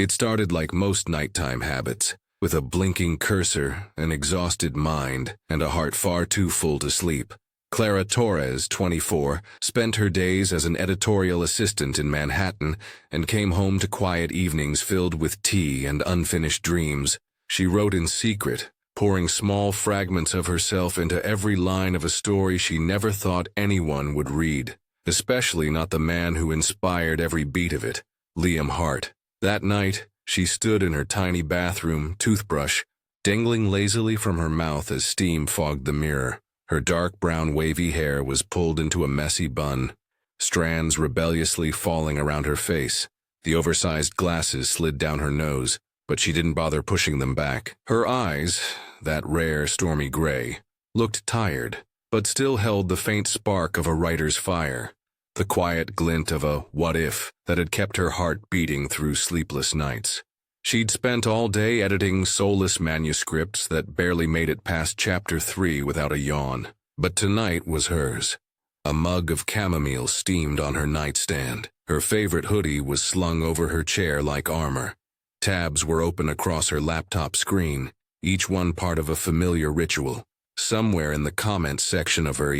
It started like most nighttime habits, with a blinking cursor, an exhausted mind, and a heart far too full to sleep. Clara Torres, 24, spent her days as an editorial assistant in Manhattan and came home to quiet evenings filled with tea and unfinished dreams. She wrote in secret, pouring small fragments of herself into every line of a story she never thought anyone would read, especially not the man who inspired every beat of it, Liam Hart. That night, she stood in her tiny bathroom, toothbrush, dangling lazily from her mouth as steam fogged the mirror. Her dark brown wavy hair was pulled into a messy bun, strands rebelliously falling around her face. The oversized glasses slid down her nose, but she didn't bother pushing them back. Her eyes, that rare stormy gray, looked tired, but still held the faint spark of a writer's fire, the quiet glint of a what-if that had kept her heart beating through sleepless nights. She'd spent all day editing soulless manuscripts that barely made it past chapter 3 without a yawn. But tonight was hers. A mug of chamomile steamed on her nightstand. Her favorite hoodie was slung over her chair like armor. Tabs were open across her laptop screen, each one part of a familiar ritual. Somewhere in the comments section of her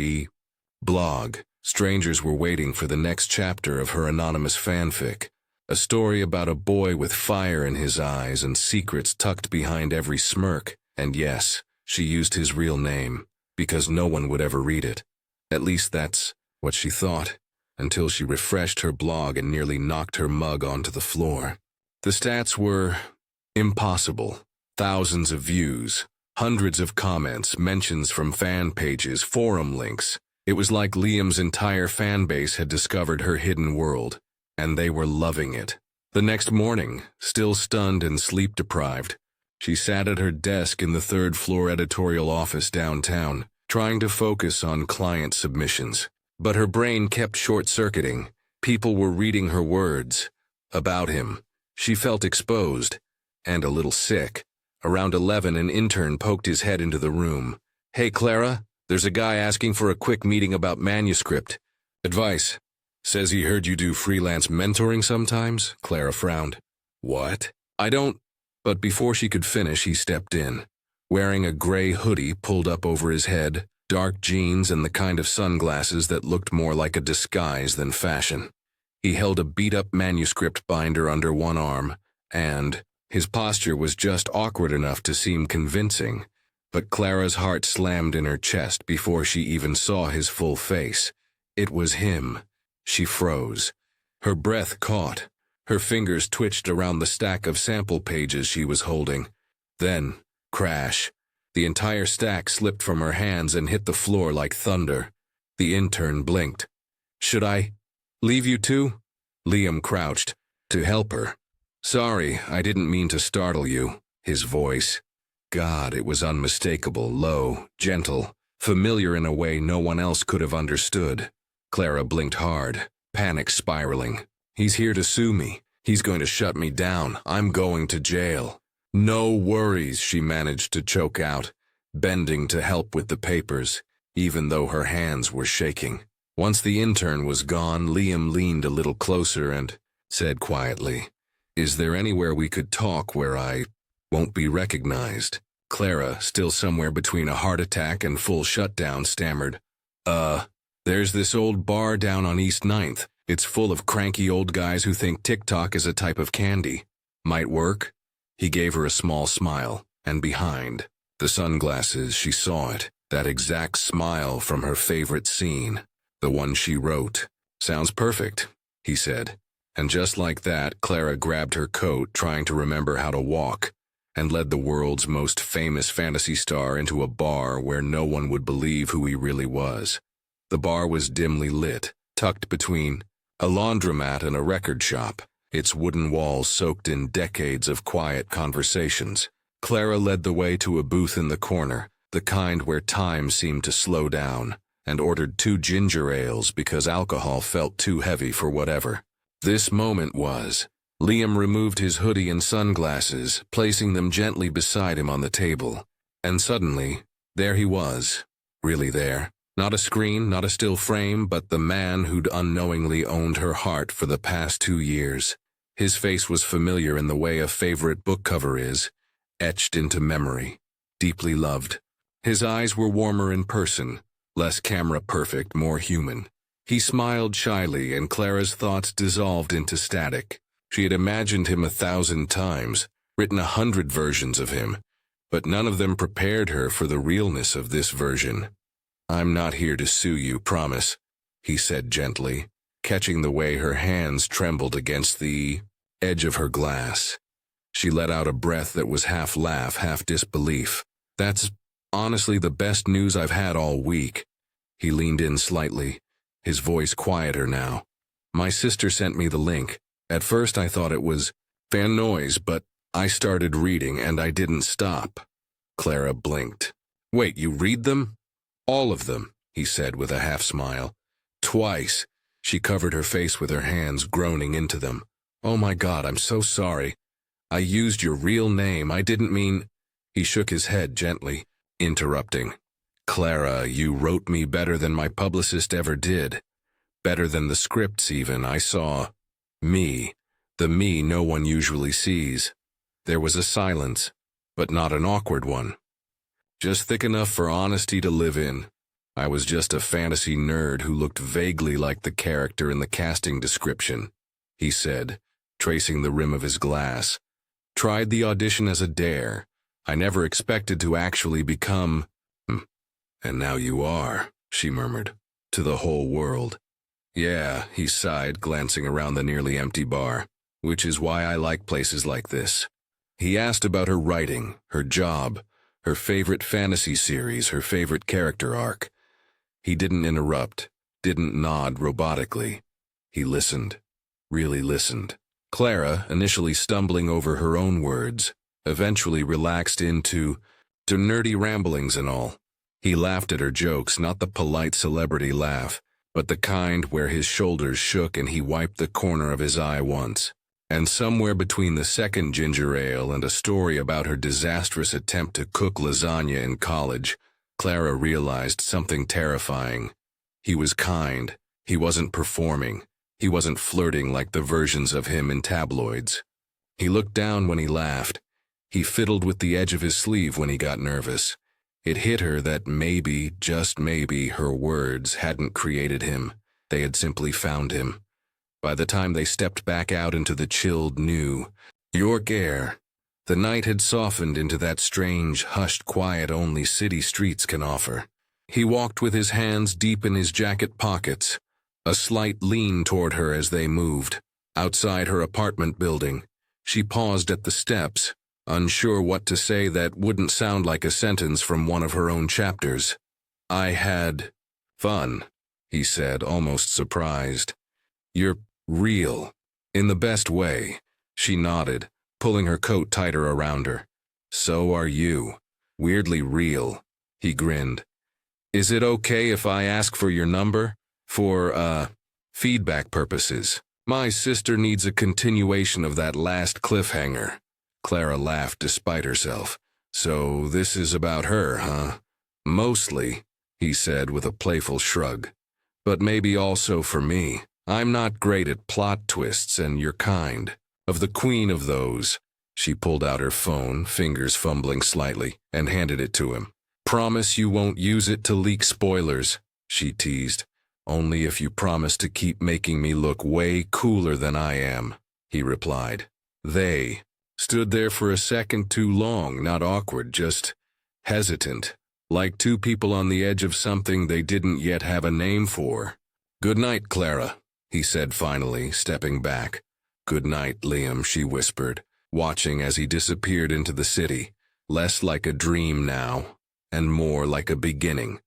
blog, strangers were waiting for the next chapter of her anonymous fanfic. A story about a boy with fire in his eyes and secrets tucked behind every smirk. And yes, she used his real name, because no one would ever read it. At least that's what she thought, until she refreshed her blog and nearly knocked her mug onto the floor. The stats were impossible. Thousands of views, hundreds of comments, mentions from fan pages, forum links. It was like Liam's entire fan base had discovered her hidden world. And they were loving it. The next morning, still stunned and sleep-deprived, she sat at her desk in the third-floor editorial office downtown, trying to focus on client submissions. But her brain kept short-circuiting. People were reading her words about him. She felt exposed and a little sick. Around 11, an intern poked his head into the room. "Hey, Clara, there's a guy asking for a quick meeting about manuscript. Advice. Says he heard you do freelance mentoring sometimes." Clara frowned. "What?" "I don't—" But before she could finish, he stepped in, wearing a gray hoodie pulled up over his head, dark jeans, and the kind of sunglasses that looked more like a disguise than fashion. He held a beat-up manuscript binder under one arm, and his posture was just awkward enough to seem convincing. But Clara's heart slammed in her chest before she even saw his full face. It was him. She froze. Her breath caught. Her fingers twitched around the stack of sample pages she was holding. Then, crash. The entire stack slipped from her hands and hit the floor like thunder. The intern blinked. "Should I leave you too?" Liam crouched to help her. "Sorry, I didn't mean to startle you." His voice. God, it was unmistakable, low, gentle, familiar in a way no one else could have understood. Clara blinked hard, panic spiraling. "He's here to sue me. He's going to shut me down. I'm going to jail." "No worries," she managed to choke out, bending to help with the papers, even though her hands were shaking. Once the intern was gone, Liam leaned a little closer and said quietly, "Is there anywhere we could talk where I won't be recognized?" Clara, still somewhere between a heart attack and full shutdown, stammered, There's this old bar down on East 9th. It's full of cranky old guys who think TikTok is a type of candy. Might work?" He gave her a small smile, and behind the sunglasses she saw it, that exact smile from her favorite scene, the one she wrote. "Sounds perfect," he said. And just like that, Clara grabbed her coat, trying to remember how to walk, and led the world's most famous fantasy star into a bar where no one would believe who he really was. The bar was dimly lit, tucked between a laundromat and a record shop, its wooden walls soaked in decades of quiet conversations. Clara led the way to a booth in the corner, the kind where time seemed to slow down, and ordered 2 ginger ales because alcohol felt too heavy for whatever this moment was. Liam removed his hoodie and sunglasses, placing them gently beside him on the table. And suddenly, there he was, really there. Not a screen, not a still frame, but the man who'd unknowingly owned her heart for the past 2 years. His face was familiar in the way a favorite book cover is, etched into memory, deeply loved. His eyes were warmer in person, less camera-perfect, more human. He smiled shyly, and Clara's thoughts dissolved into static. She had imagined him 1,000 times, written 100 versions of him, but none of them prepared her for the realness of this version. "I'm not here to sue you, promise," he said gently, catching the way her hands trembled against the edge of her glass. She let out a breath that was half laugh, half disbelief. "That's honestly the best news I've had all week." He leaned in slightly, his voice quieter now. "My sister sent me the link. At first I thought it was fan noise, but I started reading and I didn't stop." Clara blinked. "Wait, you read them?" "All of them," he said with a half-smile. "Twice." She covered her face with her hands, groaning into them. "Oh my God, I'm so sorry. I used your real name. I didn't mean—" He shook his head gently, interrupting. "Clara, you wrote me better than my publicist ever did. Better than the scripts even. I saw me, the me no one usually sees." There was a silence, but not an awkward one. "Just thick enough for honesty to live in. I was just a fantasy nerd who looked vaguely like the character in the casting description," he said, tracing the rim of his glass. "Tried the audition as a dare. I never expected to actually become— And now you are," she murmured, "to the whole world." "Yeah," he sighed, glancing around the nearly empty bar, "which is why I like places like this." He asked about her writing, her job, her favorite fantasy series, her favorite character arc. He didn't interrupt, didn't nod robotically. He listened, really listened. Clara, initially stumbling over her own words, eventually relaxed into nerdy ramblings and all. He laughed at her jokes, not the polite celebrity laugh, but the kind where his shoulders shook and he wiped the corner of his eye once. And somewhere between the second ginger ale and a story about her disastrous attempt to cook lasagna in college, Clara realized something terrifying. He was kind. He wasn't performing. He wasn't flirting like the versions of him in tabloids. He looked down when he laughed. He fiddled with the edge of his sleeve when he got nervous. It hit her that maybe, just maybe, her words hadn't created him. They had simply found him. By the time they stepped back out into the chilled, new York air, the night had softened into that strange, hushed quiet only city streets can offer. He walked with his hands deep in his jacket pockets, a slight lean toward her as they moved. Outside her apartment building, she paused at the steps, unsure what to say that wouldn't sound like a sentence from one of her own chapters. "I had fun," he said, almost surprised. "You're real. In the best way." She nodded, pulling her coat tighter around her. "So are you. Weirdly real." He grinned. "Is it okay if I ask for your number? For, feedback purposes. My sister needs a continuation of that last cliffhanger." Clara laughed despite herself. "So this is about her, huh?" "Mostly," he said with a playful shrug. "But maybe also for me. I'm not great at plot twists, and you're kind. Of the queen of those." She pulled out her phone, fingers fumbling slightly, and handed it to him. "Promise you won't use it to leak spoilers," she teased. "Only if you promise to keep making me look way cooler than I am," he replied. They stood there for a second too long, not awkward, just hesitant, like two people on the edge of something they didn't yet have a name for. "Good night, Clara," he said finally, stepping back. "Good night, Liam," she whispered, watching as he disappeared into the city, less like a dream now, and more like a beginning.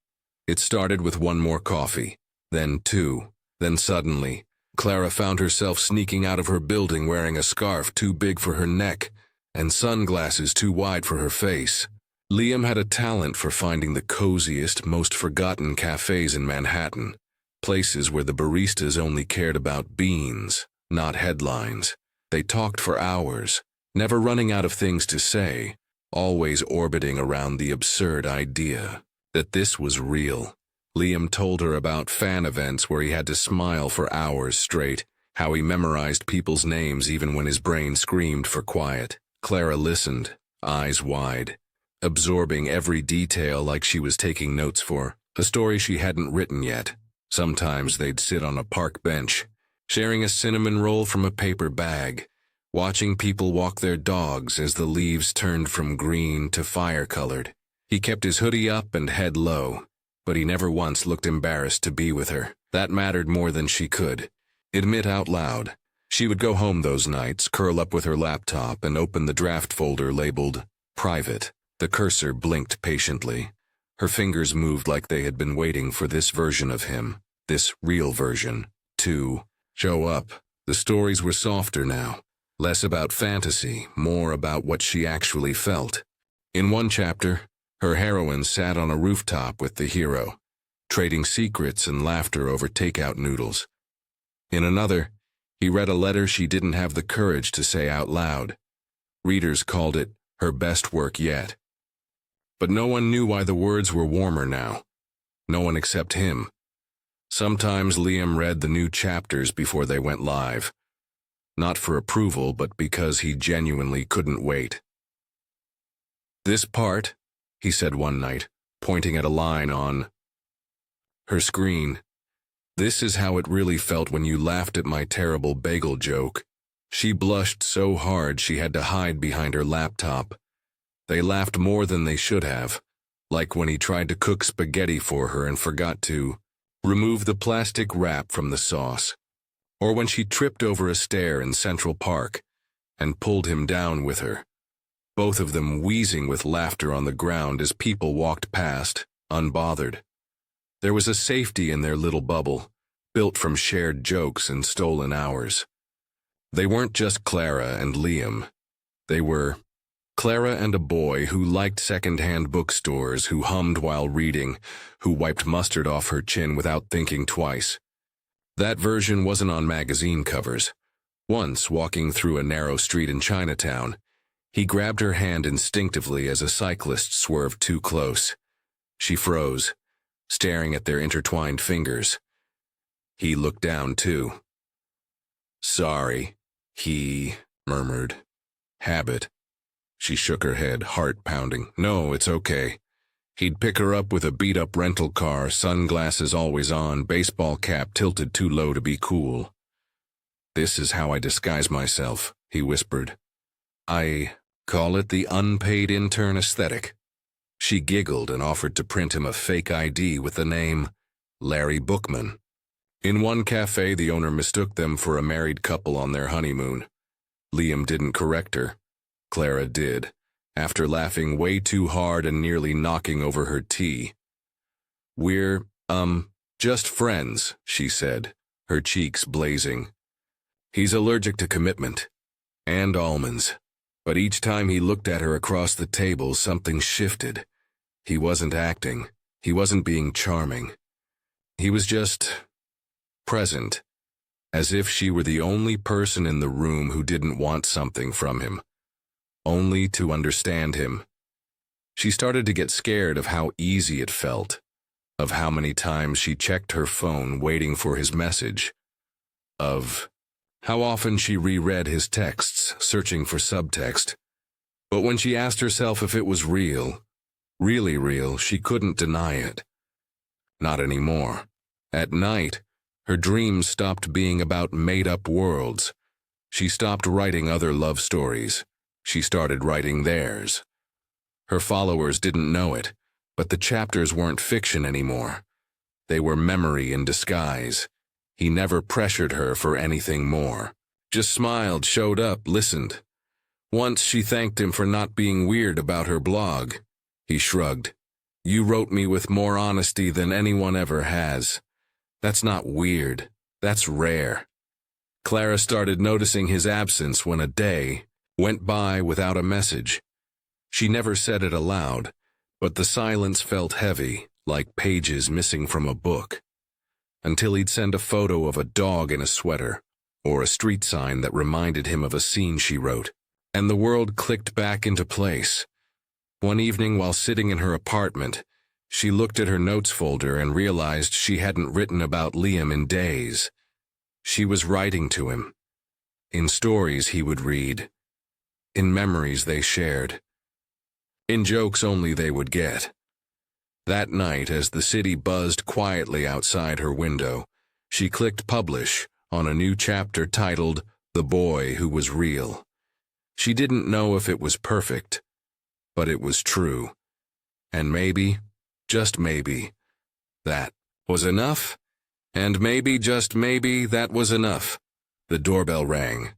It started with one more coffee, then two, then suddenly, Clara found herself sneaking out of her building wearing a scarf too big for her neck and sunglasses too wide for her face. Liam had a talent for finding the coziest, most forgotten cafes in Manhattan, places where the baristas only cared about beans, not headlines. They talked for hours, never running out of things to say, always orbiting around the absurd idea that this was real. Liam told her about fan events where he had to smile for hours straight, how he memorized people's names even when his brain screamed for quiet. Clara listened, eyes wide, absorbing every detail like she was taking notes for a story she hadn't written yet. Sometimes they'd sit on a park bench, sharing a cinnamon roll from a paper bag, watching people walk their dogs as the leaves turned from green to fire-colored. He kept his hoodie up and head low, but he never once looked embarrassed to be with her. That mattered more than she could admit out loud. She would go home those nights, curl up with her laptop, and open the draft folder labeled Private. The cursor blinked patiently. Her fingers moved like they had been waiting for this version of him, this real version, to show up. The stories were softer now, less about fantasy, more about what she actually felt. In one chapter, her heroine sat on a rooftop with the hero, trading secrets and laughter over takeout noodles. In another, he read a letter she didn't have the courage to say out loud. Readers called it her best work yet. But no one knew why the words were warmer now. No one except him. Sometimes Liam read the new chapters before they went live. Not for approval, but because he genuinely couldn't wait. "This part," he said one night, pointing at a line on her screen. "This is how it really felt when you laughed at my terrible bagel joke." She blushed so hard she had to hide behind her laptop. They laughed more than they should have, like when he tried to cook spaghetti for her and forgot to remove the plastic wrap from the sauce, or when she tripped over a stair in Central Park and pulled him down with her, both of them wheezing with laughter on the ground as people walked past, unbothered. There was a safety in their little bubble, built from shared jokes and stolen hours. They weren't just Clara and Liam. They were Clara and a boy who liked second-hand bookstores, who hummed while reading, who wiped mustard off her chin without thinking twice. That version wasn't on magazine covers. Once, walking through a narrow street in Chinatown, he grabbed her hand instinctively as a cyclist swerved too close. She froze, staring at their intertwined fingers. He looked down, too. "Sorry," he murmured. "Habit." She shook her head, heart pounding. "No, it's okay." He'd pick her up with a beat-up rental car, sunglasses always on, baseball cap tilted too low to be cool. "This is how I disguise myself," he whispered. "I call it the unpaid intern aesthetic." She giggled and offered to print him a fake ID with the name Larry Bookman. In one cafe, the owner mistook them for a married couple on their honeymoon. Liam didn't correct her. Clara did, after laughing way too hard and nearly knocking over her tea. "We're, just friends," she said, her cheeks blazing. "He's allergic to commitment. And almonds." But each time he looked at her across the table, something shifted. He wasn't acting. He wasn't being charming. He was just present, as if she were the only person in the room who didn't want something from him, only to understand him. She started to get scared of how easy it felt, of how many times she checked her phone waiting for his message, of how often she reread his texts, searching for subtext. But when she asked herself if it was real, really real, she couldn't deny it. Not anymore. At night, her dreams stopped being about made-up worlds. She stopped writing other love stories. She started writing theirs. Her followers didn't know it, but the chapters weren't fiction anymore. They were memory in disguise. He never pressured her for anything more. Just smiled, showed up, listened. Once she thanked him for not being weird about her blog. He shrugged. "You wrote me with more honesty than anyone ever has. That's not weird. That's rare." Clara started noticing his absence when a day went by without a message. She never said it aloud, but the silence felt heavy, like pages missing from a book. Until he'd send a photo of a dog in a sweater, or a street sign that reminded him of a scene she wrote, and the world clicked back into place. One evening while sitting in her apartment, she looked at her notes folder and realized she hadn't written about Liam in days. She was writing to him. In stories he would read. In memories they shared. In jokes only they would get. That night, as the city buzzed quietly outside her window, she clicked publish on a new chapter titled The Boy Who Was Real. She didn't know if it was perfect, but it was true. And maybe, just maybe, that was enough. And maybe, just maybe, that was enough. The doorbell rang.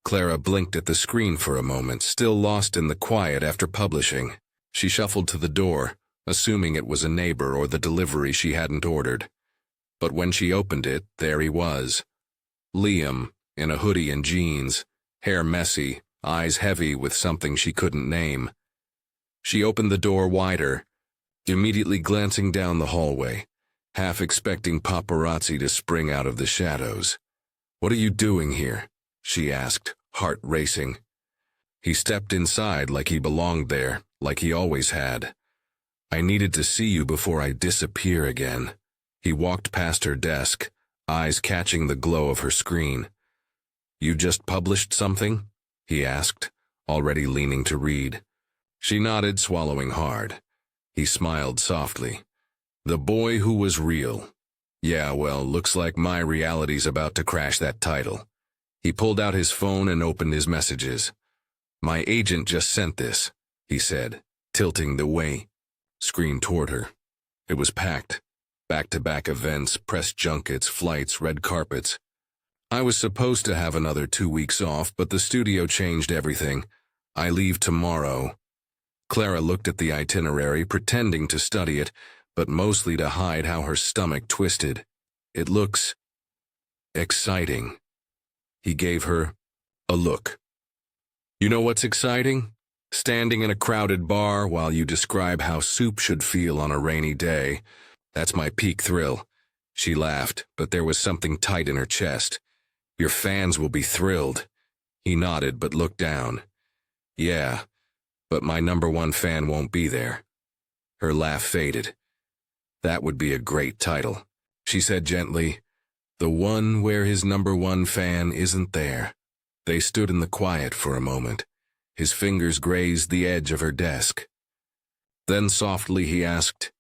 Clara blinked at the screen for a moment, still lost in the quiet after publishing. She shuffled to the door, assuming it was a neighbor or the delivery she hadn't ordered. But when she opened it, there he was. Liam, in a hoodie and jeans, hair messy, eyes heavy with something she couldn't name. She opened the door wider, immediately glancing down the hallway, half expecting paparazzi to spring out of the shadows. "What are you doing here?" she asked, heart racing. He stepped inside like he belonged there, like he always had. "I needed to see you before I disappear again." He walked past her desk, eyes catching the glow of her screen. "You just published something?" he asked, already leaning to read. She nodded, swallowing hard. He smiled softly. "The Boy Who Was Real. Yeah, well, looks like my reality's about to crash that title." He pulled out his phone and opened his messages. "My agent just sent this," he said, tilting the screen toward her. It was packed. Back-to-back events, press junkets, flights, red carpets. "I was supposed to have another 2 weeks off, but the studio changed everything. I leave tomorrow." Clara looked at the itinerary, pretending to study it, but mostly to hide how her stomach twisted. "It looks exciting." He gave her a look. "You know what's exciting? Standing in a crowded bar while you describe how soup should feel on a rainy day. That's my peak thrill." She laughed, but there was something tight in her chest. "Your fans will be thrilled." He nodded but looked down. "Yeah, but my #1 fan won't be there." Her laugh faded. "That would be a great title," she said gently. "The one where his #1 fan isn't there." They stood in the quiet for a moment. His fingers grazed the edge of her desk. Then softly he asked,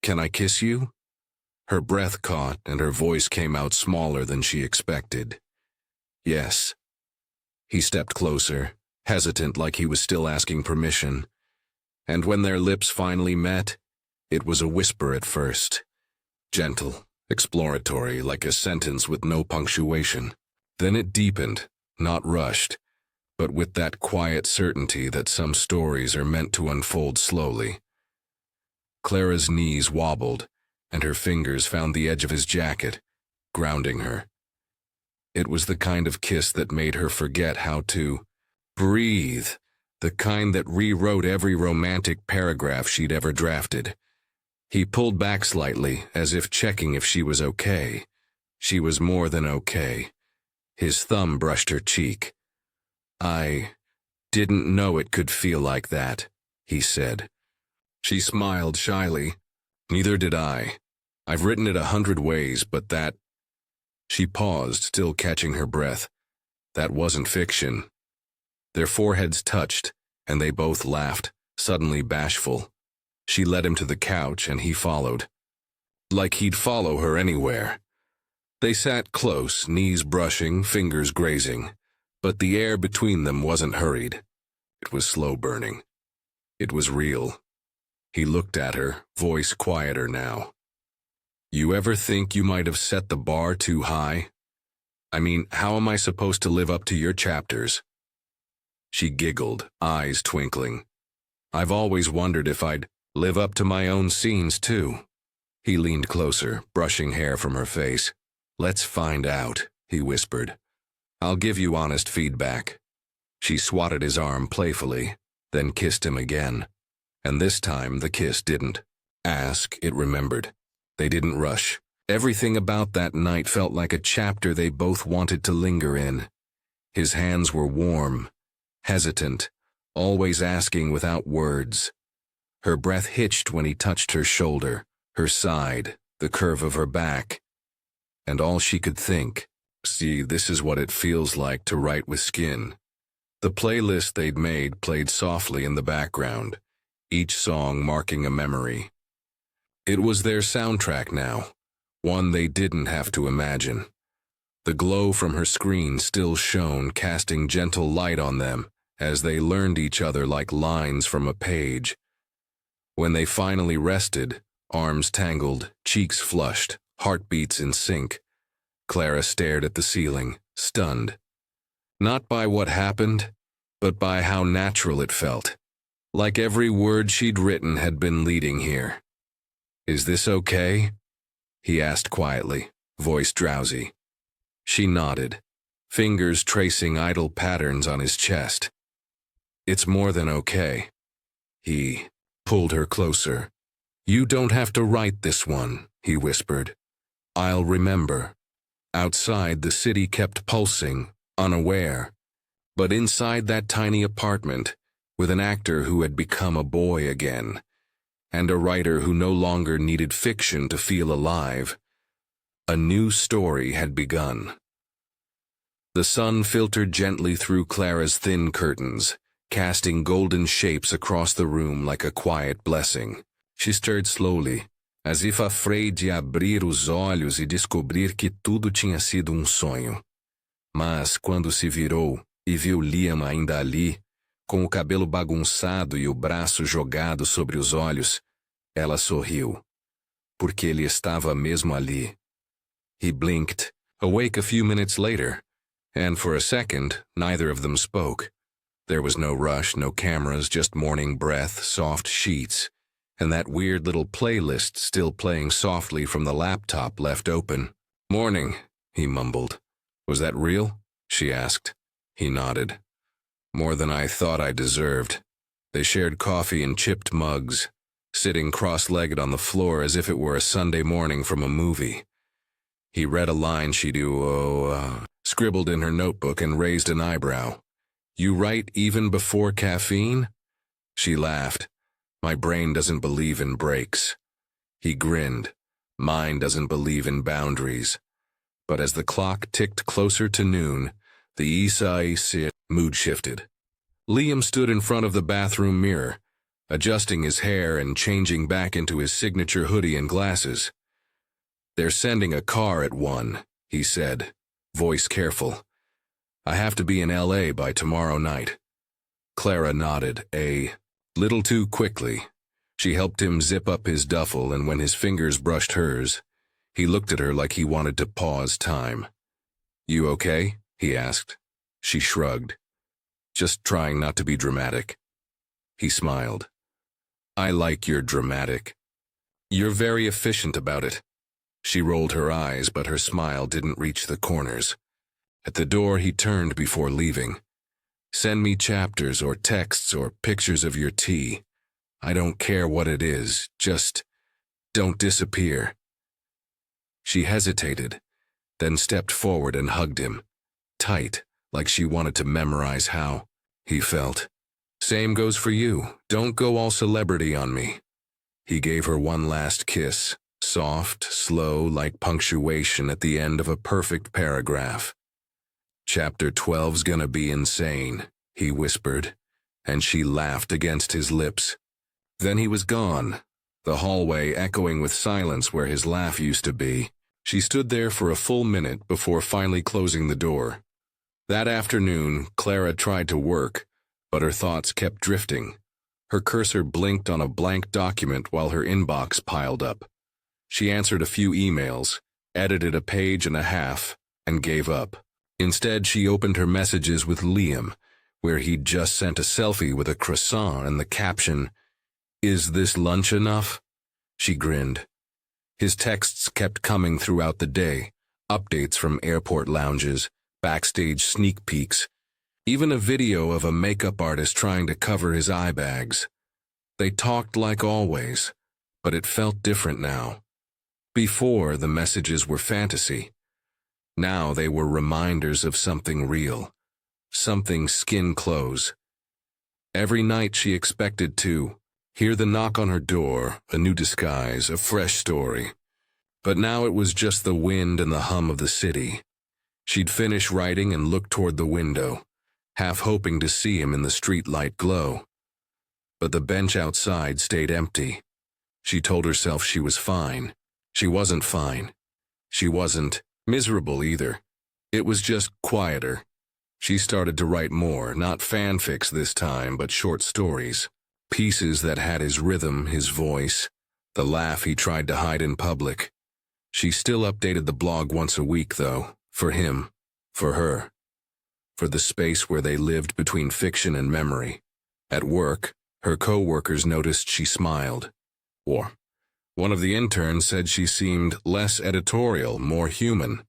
"Can I kiss you?" Her breath caught and her voice came out smaller than she expected. "Yes." He stepped closer, hesitant like he was still asking permission. And when their lips finally met, it was a whisper at first. Gentle, exploratory, like a sentence with no punctuation. Then it deepened, not rushed, but with that quiet certainty that some stories are meant to unfold slowly. Clara's knees wobbled, and her fingers found the edge of his jacket, grounding her. It was the kind of kiss that made her forget how to breathe, the kind that rewrote every romantic paragraph she'd ever drafted. He pulled back slightly, as if checking if she was okay. She was more than okay. His thumb brushed her cheek. "I didn't know it could feel like that," he said. She smiled shyly. "Neither did I. I've written it 100 ways, but that—" She paused, still catching her breath. "That wasn't fiction." Their foreheads touched, and they both laughed, suddenly bashful. She led him to the couch, and he followed. Like he'd follow her anywhere. They sat close, knees brushing, fingers grazing, but the air between them wasn't hurried. It was slow burning. It was real. He looked at her, voice quieter now. "You ever think you might have set the bar too high? I mean, how am I supposed to live up to your chapters?" She giggled, eyes twinkling. "I've always wondered if I'd live up to my own scenes, too." He leaned closer, brushing hair from her face. "Let's find out," he whispered. "I'll give you honest feedback." She swatted his arm playfully, then kissed him again. And this time the kiss didn't ask, it remembered. They didn't rush. Everything about that night felt like a chapter they both wanted to linger in. His hands were warm, hesitant, always asking without words. Her breath hitched when he touched her shoulder, her side, the curve of her back. And all she could think, See, this is what it feels like to write with skin. The playlist they'd made played softly in the background, each song marking a memory. It was their soundtrack now, one they didn't have to imagine. The glow from her screen still shone, casting gentle light on them as they learned each other like lines from a page. When they finally rested, arms tangled, cheeks flushed, heartbeats in sync, Clara stared at the ceiling, stunned. Not by what happened, but by how natural it felt. Like every word she'd written had been leading here. "Is this okay?" he asked quietly, voice drowsy. She nodded, fingers tracing idle patterns on his chest. "It's more than okay." He pulled her closer. "You don't have to write this one," he whispered. "I'll remember." Outside, the city kept pulsing, unaware. But inside that tiny apartment, with an actor who had become a boy again, and a writer who no longer needed fiction to feel alive, a new story had begun. The sun filtered gently through Clara's thin curtains, casting golden shapes across the room like a quiet blessing. She stirred slowly, as if afraid de abrir os olhos e descobrir que tudo tinha sido sonho. Mas, quando se virou e viu Liam ainda ali, com o cabelo bagunçado e o braço jogado sobre os olhos, ela sorriu, porque ele estava mesmo ali. He blinked, awake a few minutes later, and for a second, neither of them spoke. There was no rush, no cameras, just morning breath, soft sheets, and that weird little playlist still playing softly from the laptop left open. "Morning," he mumbled. "Was that real?" she asked. He nodded. "More than I thought I deserved." They shared coffee in chipped mugs, sitting cross-legged on the floor as if it were a Sunday morning from a movie. He read a line she'd scribbled in her notebook and raised an eyebrow. "You write even before caffeine?" She laughed. "My brain doesn't believe in breaks." He grinned. "Mine doesn't believe in boundaries." But as the clock ticked closer to noon, the Isai mood shifted. Liam stood in front of the bathroom mirror, adjusting his hair and changing back into his signature hoodie and glasses. "They're sending a car at 1, he said, voice careful. "I have to be in LA by tomorrow night." Clara nodded, a little too quickly. She helped him zip up his duffel, and when his fingers brushed hers, he looked at her like he wanted to pause time. "You okay?" he asked. She shrugged. "Just trying not to be dramatic." He smiled. "I like your dramatic. You're very efficient about it." She rolled her eyes, but her smile didn't reach the corners. At the door, he turned before leaving. "Send me chapters or texts or pictures of your tea. I don't care what it is, just don't disappear." She hesitated, then stepped forward and hugged him, tight, like she wanted to memorize how he felt. "Same goes for you. Don't go all celebrity on me." He gave her one last kiss, soft, slow, like punctuation at the end of a perfect paragraph. "Chapter 12's gonna be insane," he whispered, and she laughed against his lips. Then he was gone, the hallway echoing with silence where his laugh used to be. She stood there for a full minute before finally closing the door. That afternoon, Clara tried to work, but her thoughts kept drifting. Her cursor blinked on a blank document while her inbox piled up. She answered a few emails, edited a page and a half, and gave up. Instead, she opened her messages with Liam, where he'd just sent a selfie with a croissant and the caption, "Is this lunch enough?" She grinned. His texts kept coming throughout the day, updates from airport lounges, backstage sneak peeks, even a video of a makeup artist trying to cover his eye bags. They talked like always, but it felt different now. Before, the messages were fantasy. Now they were reminders of something real, something skin close. Every night she expected to hear the knock on her door, a new disguise, a fresh story. But now it was just the wind and the hum of the city. She'd finish writing and look toward the window, half hoping to see him in the street light glow. But the bench outside stayed empty. She told herself she was fine. She wasn't fine. She wasn't miserable either. It was just quieter. She started to write more, not fanfics this time, but short stories. Pieces that had his rhythm, his voice, the laugh he tried to hide in public. She still updated the blog once a week, though, for him, for her, for the space where they lived between fiction and memory. At work, her co-workers noticed she smiled. Or one of the interns said she seemed less editorial, more human.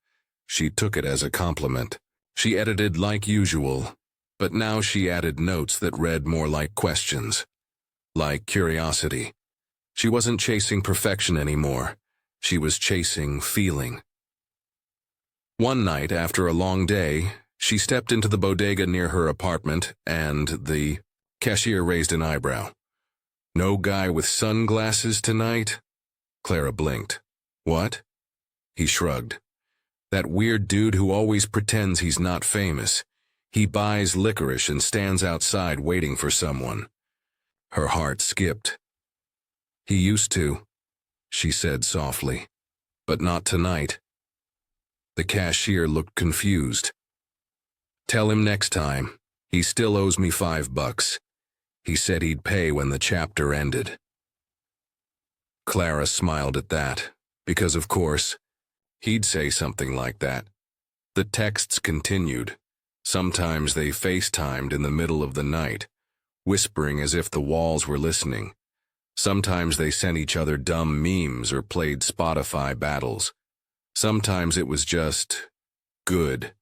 She took it as a compliment. She edited like usual, but now she added notes that read more like questions, like curiosity. She wasn't chasing perfection anymore. She was chasing feeling. One night, after a long day, she stepped into the bodega near her apartment, and the cashier raised an eyebrow. "No guy with sunglasses tonight?" Clara blinked. "What?" He shrugged. "That weird dude who always pretends he's not famous. He buys licorice and stands outside waiting for someone." Her heart skipped. "He used to," she said softly, "but not tonight." The cashier looked confused. "Tell him next time. He still owes me $5. He said he'd pay when the chapter ended." Clara smiled at that, because of course, he'd say something like that. The texts continued. Sometimes they FaceTimed in the middle of the night, whispering as if the walls were listening. Sometimes they sent each other dumb memes or played Spotify battles. Sometimes it was just good.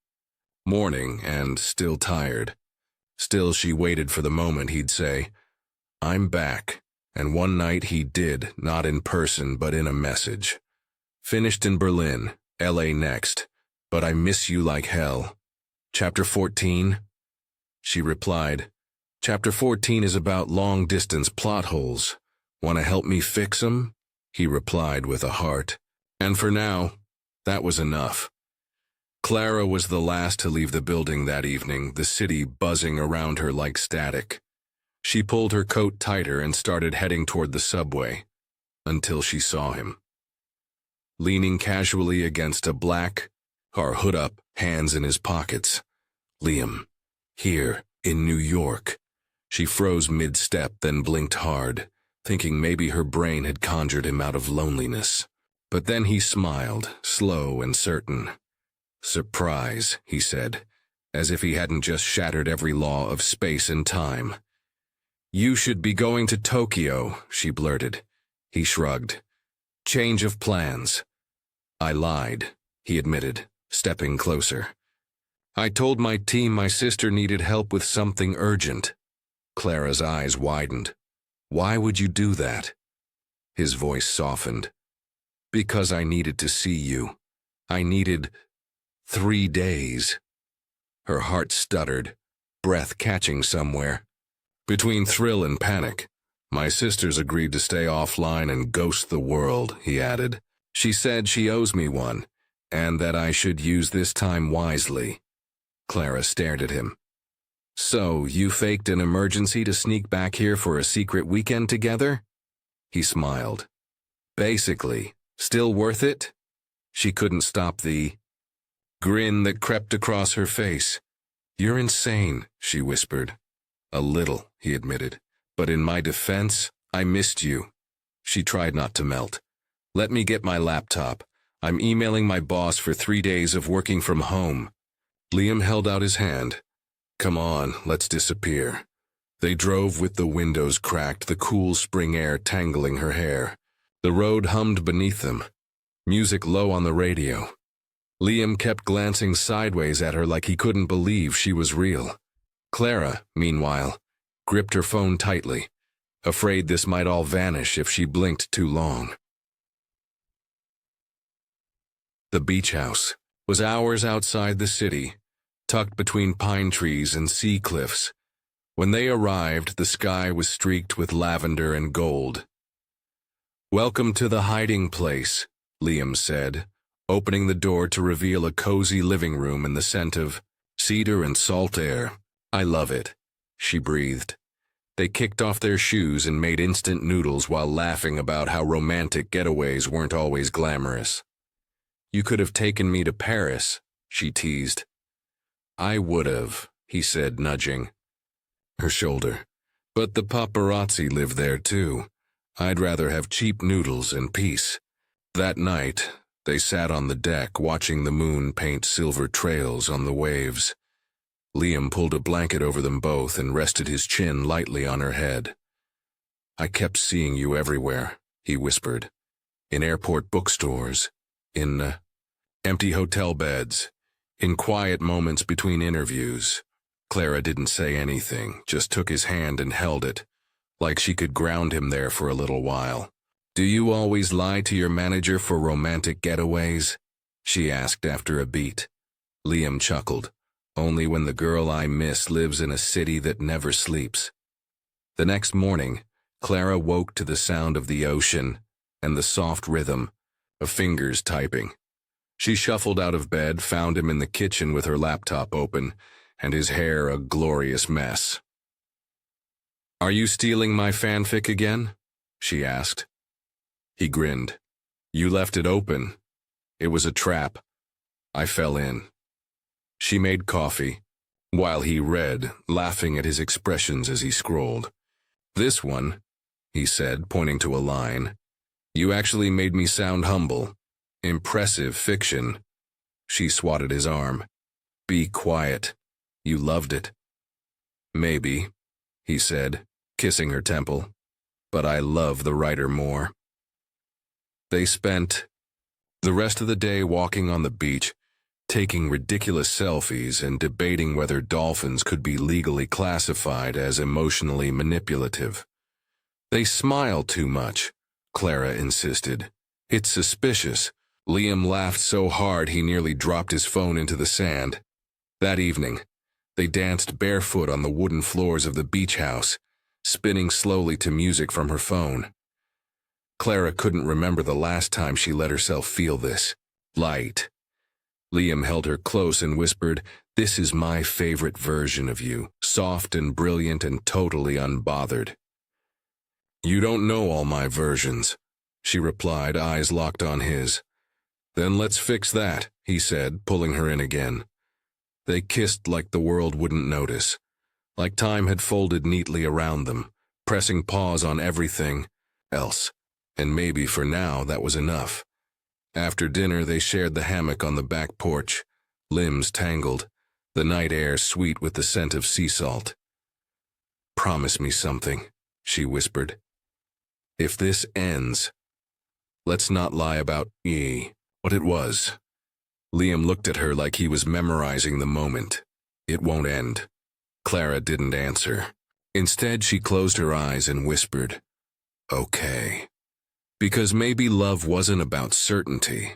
Morning and still tired. Still she waited for the moment he'd say, "I'm back," and one night he did, not in person but in a message. "Finished in Berlin, LA next, but I miss you like hell. Chapter 14? She replied, "Chapter 14 is about long-distance plot holes. Want to help me fix 'em?" He replied with a heart. And for now, that was enough. Clara was the last to leave the building that evening, the city buzzing around her like static. She pulled her coat tighter and started heading toward the subway, until she saw him. Leaning casually against a black car, hood up, hands in his pockets. Liam. Here, in New York. She froze mid-step, then blinked hard, thinking maybe her brain had conjured him out of loneliness. But then he smiled, slow and certain. "Surprise," he said, as if he hadn't just shattered every law of space and time. "You should be going to Tokyo," she blurted. He shrugged. "Change of plans." "I lied," he admitted, stepping closer. "I told my team my sister needed help with something urgent." Clara's eyes widened. "Why would you do that?" His voice softened. "Because I needed to see you. I needed 3 days." Her heart stuttered, breath catching somewhere. Between thrill and panic, "My sisters agreed to stay offline and ghost the world," he added. "She said she owes me one, and that I should use this time wisely." Clara stared at him. "So, you faked an emergency to sneak back here for a secret weekend together?" He smiled. "Basically. Still worth it?" She couldn't stop the grin that crept across her face. "You're insane," she whispered. "A little," he admitted. "But in my defense, I missed you." She tried not to melt. "Let me get my laptop. I'm emailing my boss for 3 days of working from home." Liam held out his hand. "Come on, let's disappear." They drove with the windows cracked, the cool spring air tangling her hair. The road hummed beneath them, music low on the radio. Liam kept glancing sideways at her like he couldn't believe she was real. Clara, meanwhile, gripped her phone tightly, afraid this might all vanish if she blinked too long. The beach house was hours outside the city, tucked between pine trees and sea cliffs. When they arrived, the sky was streaked with lavender and gold. "Welcome to the hiding place," Liam said, opening the door to reveal a cozy living room in the scent of cedar and salt air. "I love it," she breathed. They kicked off their shoes and made instant noodles while laughing about how romantic getaways weren't always glamorous. "You could have taken me to Paris," she teased. "I would have," he said, nudging her shoulder. "But the paparazzi live there too. I'd rather have cheap noodles and peace." That night, they sat on the deck watching the moon paint silver trails on the waves. Liam pulled a blanket over them both and rested his chin lightly on her head. "I kept seeing you everywhere," he whispered. "In airport bookstores, in empty hotel beds, in quiet moments between interviews." Clara didn't say anything, just took his hand and held it, like she could ground him there for a little while. "Do you always lie to your manager for romantic getaways?" she asked after a beat. Liam chuckled. "Only when the girl I miss lives in a city that never sleeps." The next morning, Clara woke to the sound of the ocean and the soft rhythm of fingers typing. She shuffled out of bed, found him in the kitchen with her laptop open, and his hair a glorious mess. "Are you stealing my fanfic again?" she asked. He grinned. "You left it open. It was a trap. I fell in." She made coffee, while he read, laughing at his expressions as he scrolled. "This one," he said, pointing to a line. "You actually made me sound humble. Impressive fiction." She swatted his arm. "Be quiet. You loved it." "Maybe," he said, kissing her temple. "But I love the writer more." They spent the rest of the day walking on the beach, taking ridiculous selfies and debating whether dolphins could be legally classified as emotionally manipulative. "They smile too much," Clara insisted. "It's suspicious." Liam laughed so hard he nearly dropped his phone into the sand. That evening, they danced barefoot on the wooden floors of the beach house, spinning slowly to music from her phone. Clara couldn't remember the last time she let herself feel this light. Liam held her close and whispered, "This is my favorite version of you, soft and brilliant and totally unbothered." "You don't know all my versions," she replied, eyes locked on his. "Then let's fix that," he said, pulling her in again. They kissed like the world wouldn't notice, like time had folded neatly around them, pressing pause on everything else, and maybe for now that was enough. After dinner they shared the hammock on the back porch, limbs tangled, the night air sweet with the scent of sea salt. "Promise me something," she whispered. "If this ends, let's not lie about what it was." Liam looked at her like he was memorizing the moment. "It won't end." Clara didn't answer. Instead, she closed her eyes and whispered, "Okay." Because maybe love wasn't about certainty.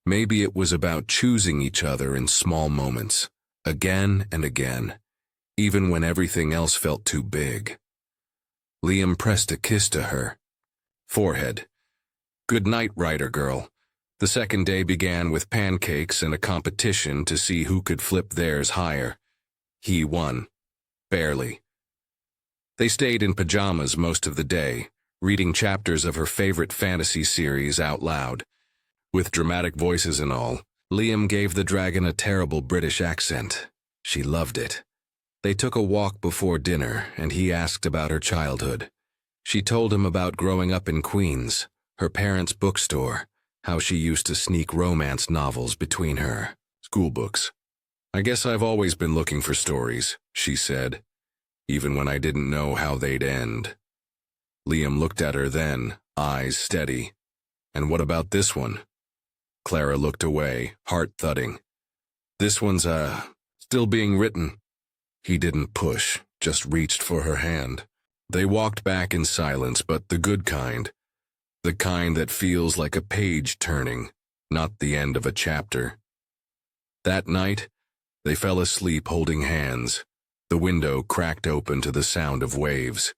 Maybe it was about choosing each other in small moments, again and again, even when everything else felt too big. Liam pressed a kiss to her forehead. "Good night, writer girl." The second day began with pancakes and a competition to see who could flip theirs higher. He won. Barely. They stayed in pajamas most of the day, reading chapters of her favorite fantasy series out loud. With dramatic voices and all, Liam gave the dragon a terrible British accent. She loved it. They took a walk before dinner, and he asked about her childhood. She told him about growing up in Queens, her parents' bookstore, how she used to sneak romance novels between her school books. "I guess I've always been looking for stories," she said, "even when I didn't know how they'd end." Liam looked at her then, eyes steady. "And what about this one?" Clara looked away, heart thudding. "This one's, still being written." He didn't push, just reached for her hand. They walked back in silence, but the good kind. The kind that feels like a page turning, not the end of a chapter. That night, they fell asleep holding hands, the window cracked open to the sound of waves.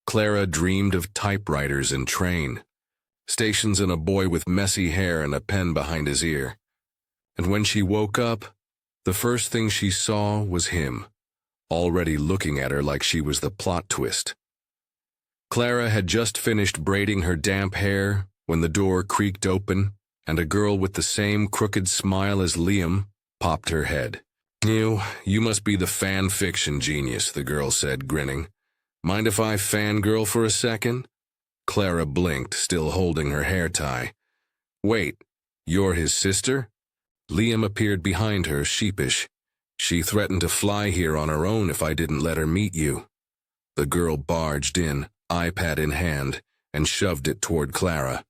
Clara dreamed of typewriters and train. stations and a boy with messy hair and a pen behind his ear. And when she woke up, the first thing she saw was him, already looking at her like she was the plot twist. Clara had just finished braiding her damp hair when the door creaked open and a girl with the same crooked smile as Liam popped her head. You must be the fan fiction genius," the girl said, grinning. "Mind if I fangirl for a second?" Clara blinked, still holding her hair tie. "Wait, you're his sister?" Liam appeared behind her, sheepish. "She threatened to fly here on her own if I didn't let her meet you." The girl barged in, iPad in hand, and shoved it toward Clara.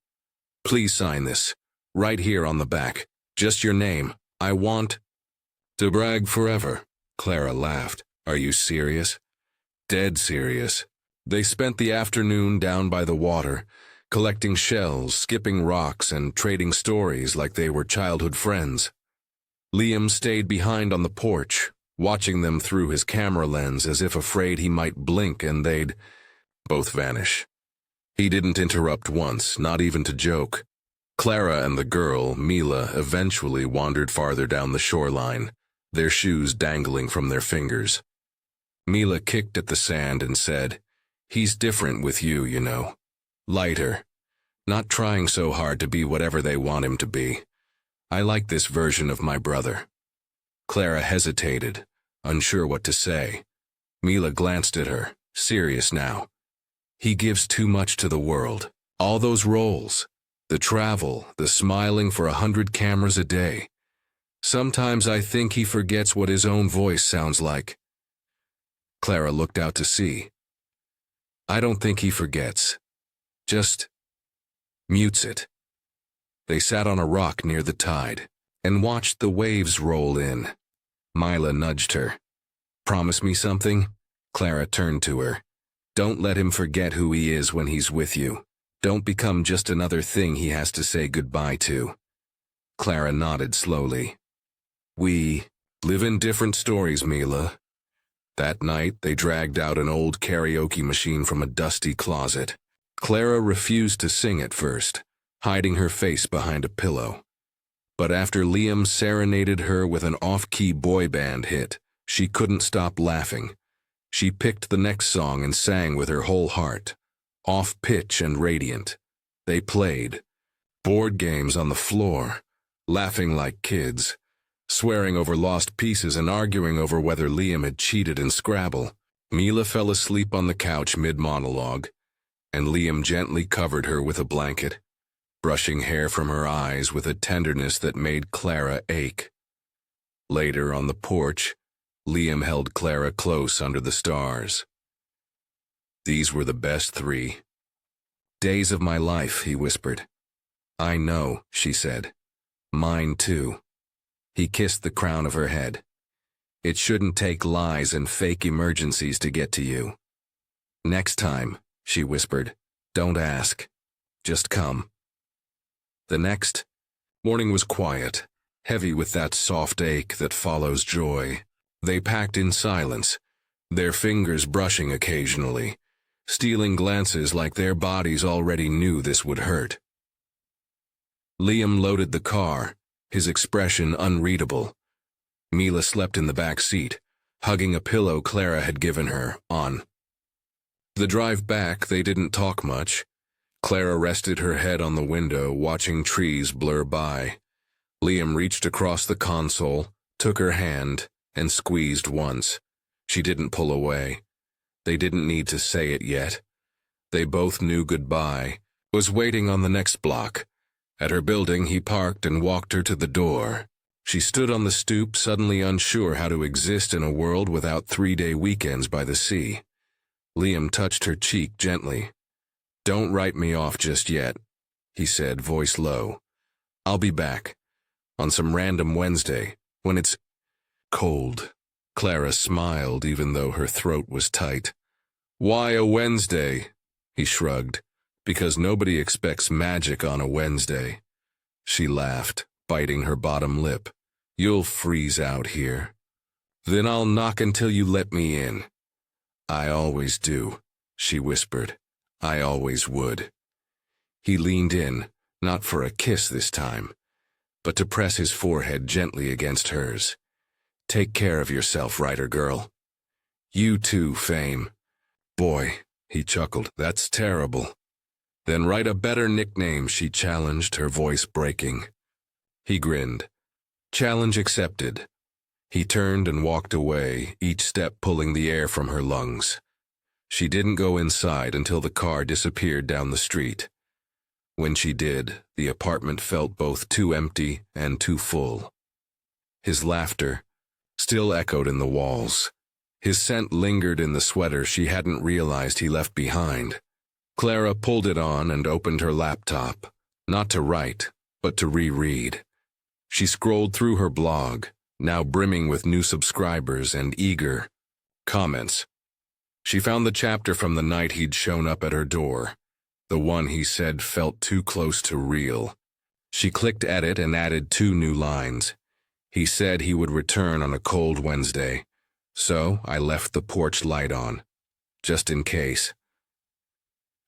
"Please sign this. Right here on the back. Just your name. I want—" "To brag forever," Clara laughed. "Are you serious?" "Dead serious." They spent the afternoon down by the water, collecting shells, skipping rocks, and trading stories like they were childhood friends. Liam stayed behind on the porch, watching them through his camera lens as if afraid he might blink and they'd both vanish. He didn't interrupt once, not even to joke. Clara and the girl, Mila, eventually wandered farther down the shoreline, their shoes dangling from their fingers. Mila kicked at the sand and said, "He's different with you, you know. Lighter. Not trying so hard to be whatever they want him to be. I like this version of my brother." Clara hesitated, unsure what to say. Mila glanced at her, serious now. "He gives too much to the world. All those roles. The travel, the smiling for 100 cameras a day. Sometimes I think he forgets what his own voice sounds like." Clara looked out to sea. "I don't think he forgets. Just mutes it." They sat on a rock near the tide and watched the waves roll in. Mila nudged her. "Promise me something?" Clara turned to her. "Don't let him forget who he is when he's with you. Don't become just another thing he has to say goodbye to." Clara nodded slowly. "We live in different stories, Mila." That night, they dragged out an old karaoke machine from a dusty closet. Clara refused to sing at first, hiding her face behind a pillow. But after Liam serenaded her with an off-key boy band hit, she couldn't stop laughing. She picked the next song and sang with her whole heart, off-pitch and radiant. They played board games on the floor, laughing like kids, swearing over lost pieces and arguing over whether Liam had cheated in Scrabble. Mila fell asleep on the couch mid-monologue, and Liam gently covered her with a blanket, brushing hair from her eyes with a tenderness that made Clara ache. Later on the porch, Liam held Clara close under the stars. "These were the best 3 days of my life," he whispered. "I know," she said. "Mine too." He kissed the crown of her head. "It shouldn't take lies and fake emergencies to get to you." "Next time," she whispered, "don't ask. Just come." The next morning was quiet, heavy with that soft ache that follows joy. They packed in silence, their fingers brushing occasionally, stealing glances like their bodies already knew this would hurt. Liam loaded the car, his expression unreadable. Mila slept in the back seat, hugging a pillow Clara had given her, on. The drive back, they didn't talk much. Clara rested her head on the window, watching trees blur by. Liam reached across the console, took her hand, and squeezed once. She didn't pull away. They didn't need to say it yet. They both knew goodbye was waiting on the next block. At her building, he parked and walked her to the door. She stood on the stoop, suddenly unsure how to exist in a world without 3-day weekends by the sea. Liam touched her cheek gently. "Don't write me off just yet," he said, voice low. "I'll be back. On some random Wednesday, when it's cold." Clara smiled even though her throat was tight. "Why a Wednesday?" He shrugged. "Because nobody expects magic on a Wednesday." She laughed, biting her bottom lip. "You'll freeze out here. Then I'll knock until you let me in." "I always do," she whispered. "I always would." He leaned in, not for a kiss this time, but to press his forehead gently against hers. Take care of yourself, writer girl. You too, Fame. Boy, he chuckled, that's terrible. Then write a better nickname, she challenged, her voice breaking. He grinned. Challenge accepted. He turned and walked away, each step pulling the air from her lungs. She didn't go inside until the car disappeared down the street. When she did, the apartment felt both too empty and too full. His laughter still echoed in the walls. His scent lingered in the sweater she hadn't realized he left behind. Clara pulled it on and opened her laptop, not to write, but to reread. She scrolled through her blog, now brimming with new subscribers and eager comments. She found the chapter from the night he'd shown up at her door, the one he said felt too close to real. She clicked edit and added 2 new lines. He said he would return on a cold Wednesday, so I left the porch light on, just in case.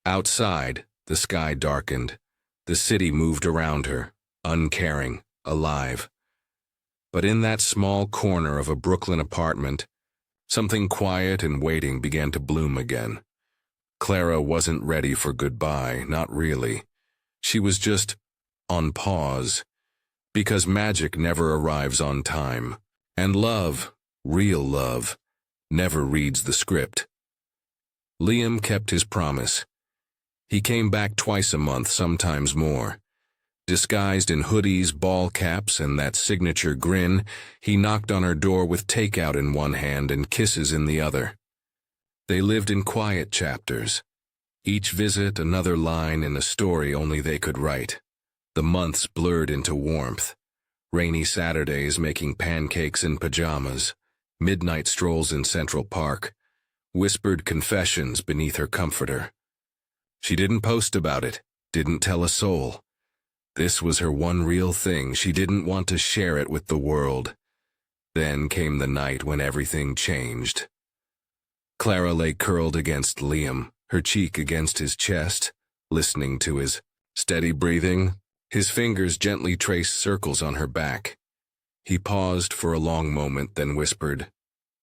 Outside, the sky darkened. The city moved around her, uncaring, alive. But in that small corner of a Brooklyn apartment, something quiet and waiting began to bloom again. Clara wasn't ready for goodbye, not really. She was just on pause, because magic never arrives on time, and love, real love, never reads the script. Liam kept his promise. He came back twice a month, sometimes more. Disguised in hoodies, ball caps, and that signature grin, he knocked on her door with takeout in one hand and kisses in the other. They lived in quiet chapters. Each visit another line in a story only they could write. The months blurred into warmth. Rainy Saturdays making pancakes in pajamas, midnight strolls in Central Park, whispered confessions beneath her comforter. She didn't post about it, didn't tell a soul. This was her one real thing. She didn't want to share it with the world. Then came the night when everything changed. Clara lay curled against Liam, her cheek against his chest, listening to his steady breathing. His fingers gently traced circles on her back. He paused for a long moment, then whispered,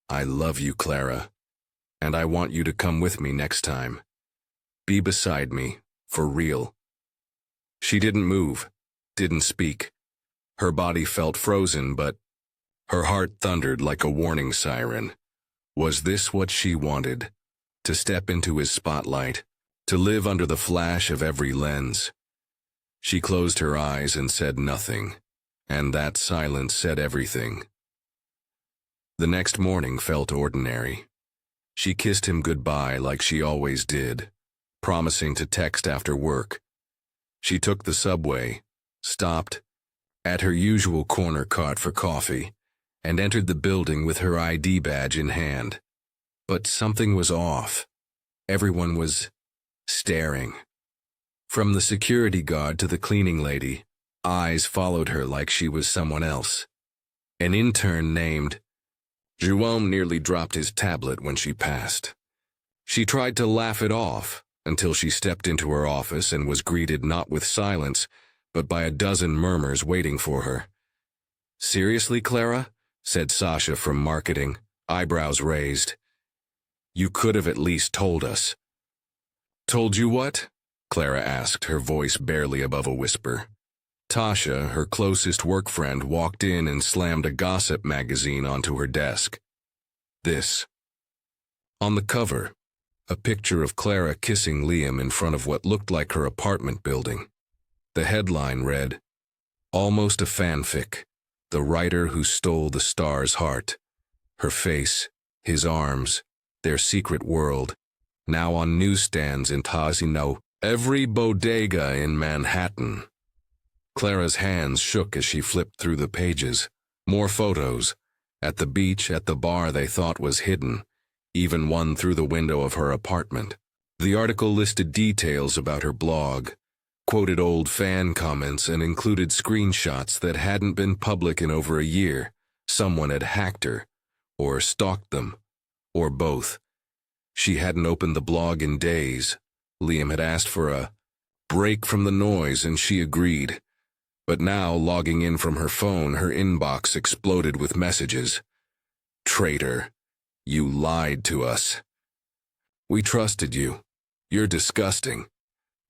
I love you, Clara, and I want you to come with me next time. Be beside me, for real. She didn't move, didn't speak. Her body felt frozen, but her heart thundered like a warning siren. Was this what she wanted? To step into his spotlight, to live under the flash of every lens? She closed her eyes and said nothing, and that silence said everything. The next morning felt ordinary. She kissed him goodbye like she always did, promising to text after work. She took the subway, stopped at her usual corner cart for coffee, and entered the building with her ID badge in hand. But something was off. Everyone was staring. From the security guard to the cleaning lady, eyes followed her like she was someone else. An intern named Jerome nearly dropped his tablet when she passed. She tried to laugh it off until she stepped into her office and was greeted not with silence, but by a dozen murmurs waiting for her. Seriously, Clara? Said Sasha from marketing, eyebrows raised. You could have at least told us. Told you what? Clara asked, her voice barely above a whisper. Tasha, her closest work friend, walked in and slammed a gossip magazine onto her desk. This. On the cover, a picture of Clara kissing Liam in front of what looked like her apartment building. The headline read, AlmostAFanfic, the writer who stole the star's heart. Her face, his arms, their secret world, now on newsstands in Tazino, every bodega in Manhattan. Clara's hands shook as she flipped through the pages. More photos. At the beach, at the bar they thought was hidden, even one through the window of her apartment. The article listed details about her blog, quoted old fan comments, and included screenshots that hadn't been public in over a year. Someone had hacked her, or stalked them, or both. She hadn't opened the blog in days. Liam had asked for a break from the noise, and she agreed. But now, logging in from her phone, her inbox exploded with messages. Traitor, you lied to us. We trusted you. You're disgusting.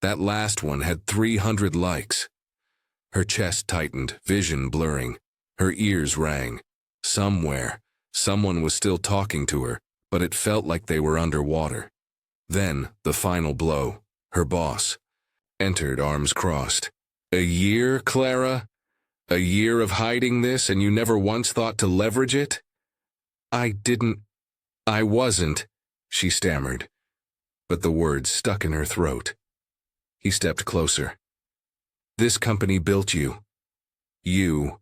That last one had 300 likes. Her chest tightened, vision blurring. Her ears rang. Somewhere, someone was still talking to her, but it felt like they were underwater. Then, the final blow. Her boss entered, arms crossed. A year, Clara? A year of hiding this, and you never once thought to leverage it? I wasn't, she stammered, but the words stuck in her throat. He stepped closer. This company built you. You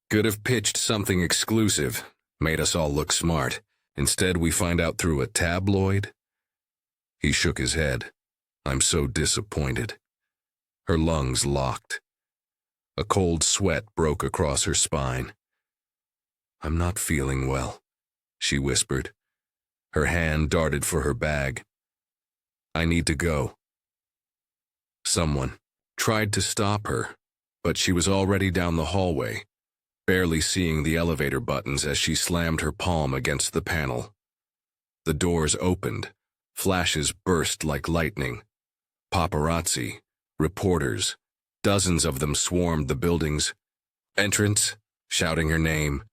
could have pitched something exclusive, made us all look smart. Instead, we find out through a tabloid. He shook his head. I'm so disappointed. Her lungs locked. A cold sweat broke across her spine. I'm not feeling well, she whispered. Her hand darted for her bag. I need to go. Someone tried to stop her, but she was already down the hallway, barely seeing the elevator buttons as she slammed her palm against the panel. The doors opened. Flashes burst like lightning. Paparazzi, reporters, dozens of them swarmed the building's entrance, shouting her name,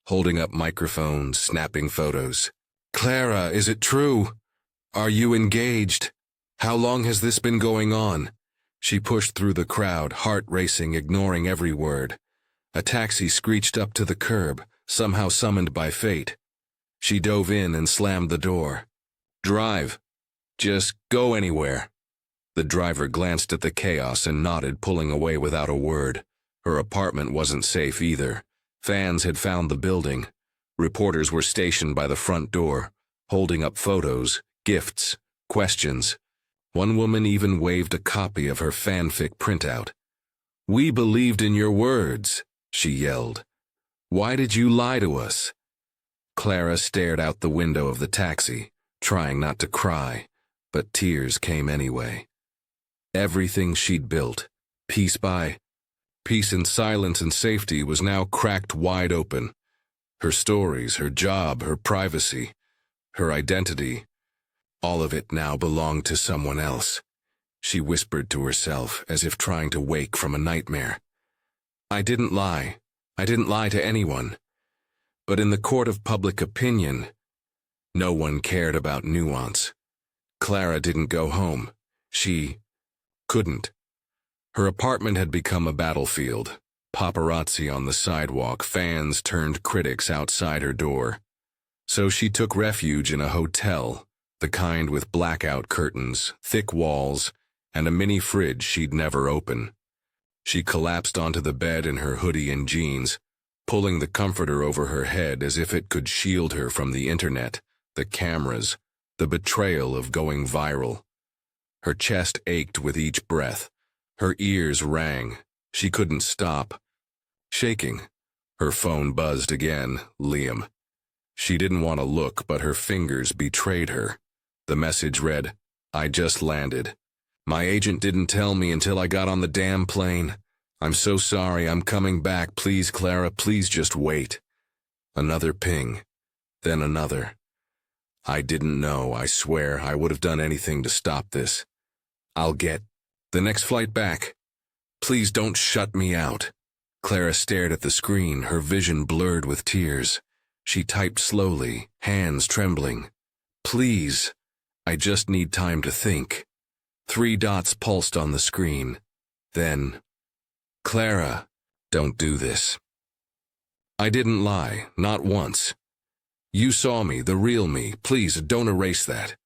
holding up microphones, snapping photos. Clara, is it true? Are you engaged? How long has this been going on? She pushed through the crowd, heart racing, ignoring every word. A taxi screeched up to the curb, somehow summoned by fate. She dove in and slammed the door. Drive. Just go anywhere. The driver glanced at the chaos and nodded, pulling away without a word. Her apartment wasn't safe either. Fans had found the building. Reporters were stationed by the front door, holding up photos, gifts, questions. One woman even waved a copy of her fanfic printout. We believed in your words, she yelled. Why did you lie to us? Clara stared out the window of the taxi, trying not to cry, but tears came anyway. Everything she'd built, piece by piece in silence and safety, was now cracked wide open. Her stories, her job, her privacy, her identity, all of it now belonged to someone else. She whispered to herself, as if trying to wake from a nightmare. I didn't lie. I didn't lie to anyone. But in the court of public opinion, no one cared about nuance. Clara didn't go home. She couldn't. Her apartment had become a battlefield. Paparazzi on the sidewalk, fans turned critics outside her door. So she took refuge in a hotel, the kind with blackout curtains, thick walls, and a mini fridge she'd never open. She collapsed onto the bed in her hoodie and jeans, pulling the comforter over her head as if it could shield her from the internet, the cameras, the betrayal of going viral. Her chest ached with each breath. Her ears rang. She couldn't stop. Shaking, her phone buzzed again. Liam. She didn't want to look, but her fingers betrayed her. The message read, I just landed. My agent didn't tell me until I got on the damn plane. I'm so sorry, I'm coming back. Please, Clara, please just wait. Another ping. Then another. I didn't know, I swear. I would have done anything to stop this. I'll get the next flight back. Please don't shut me out. Clara stared at the screen, her vision blurred with tears. She typed slowly, hands trembling. Please, I just need time to think. 3 dots pulsed on the screen. Then, Clara, don't do this. I didn't lie, not once. You saw me, the real me. Please, don't erase that.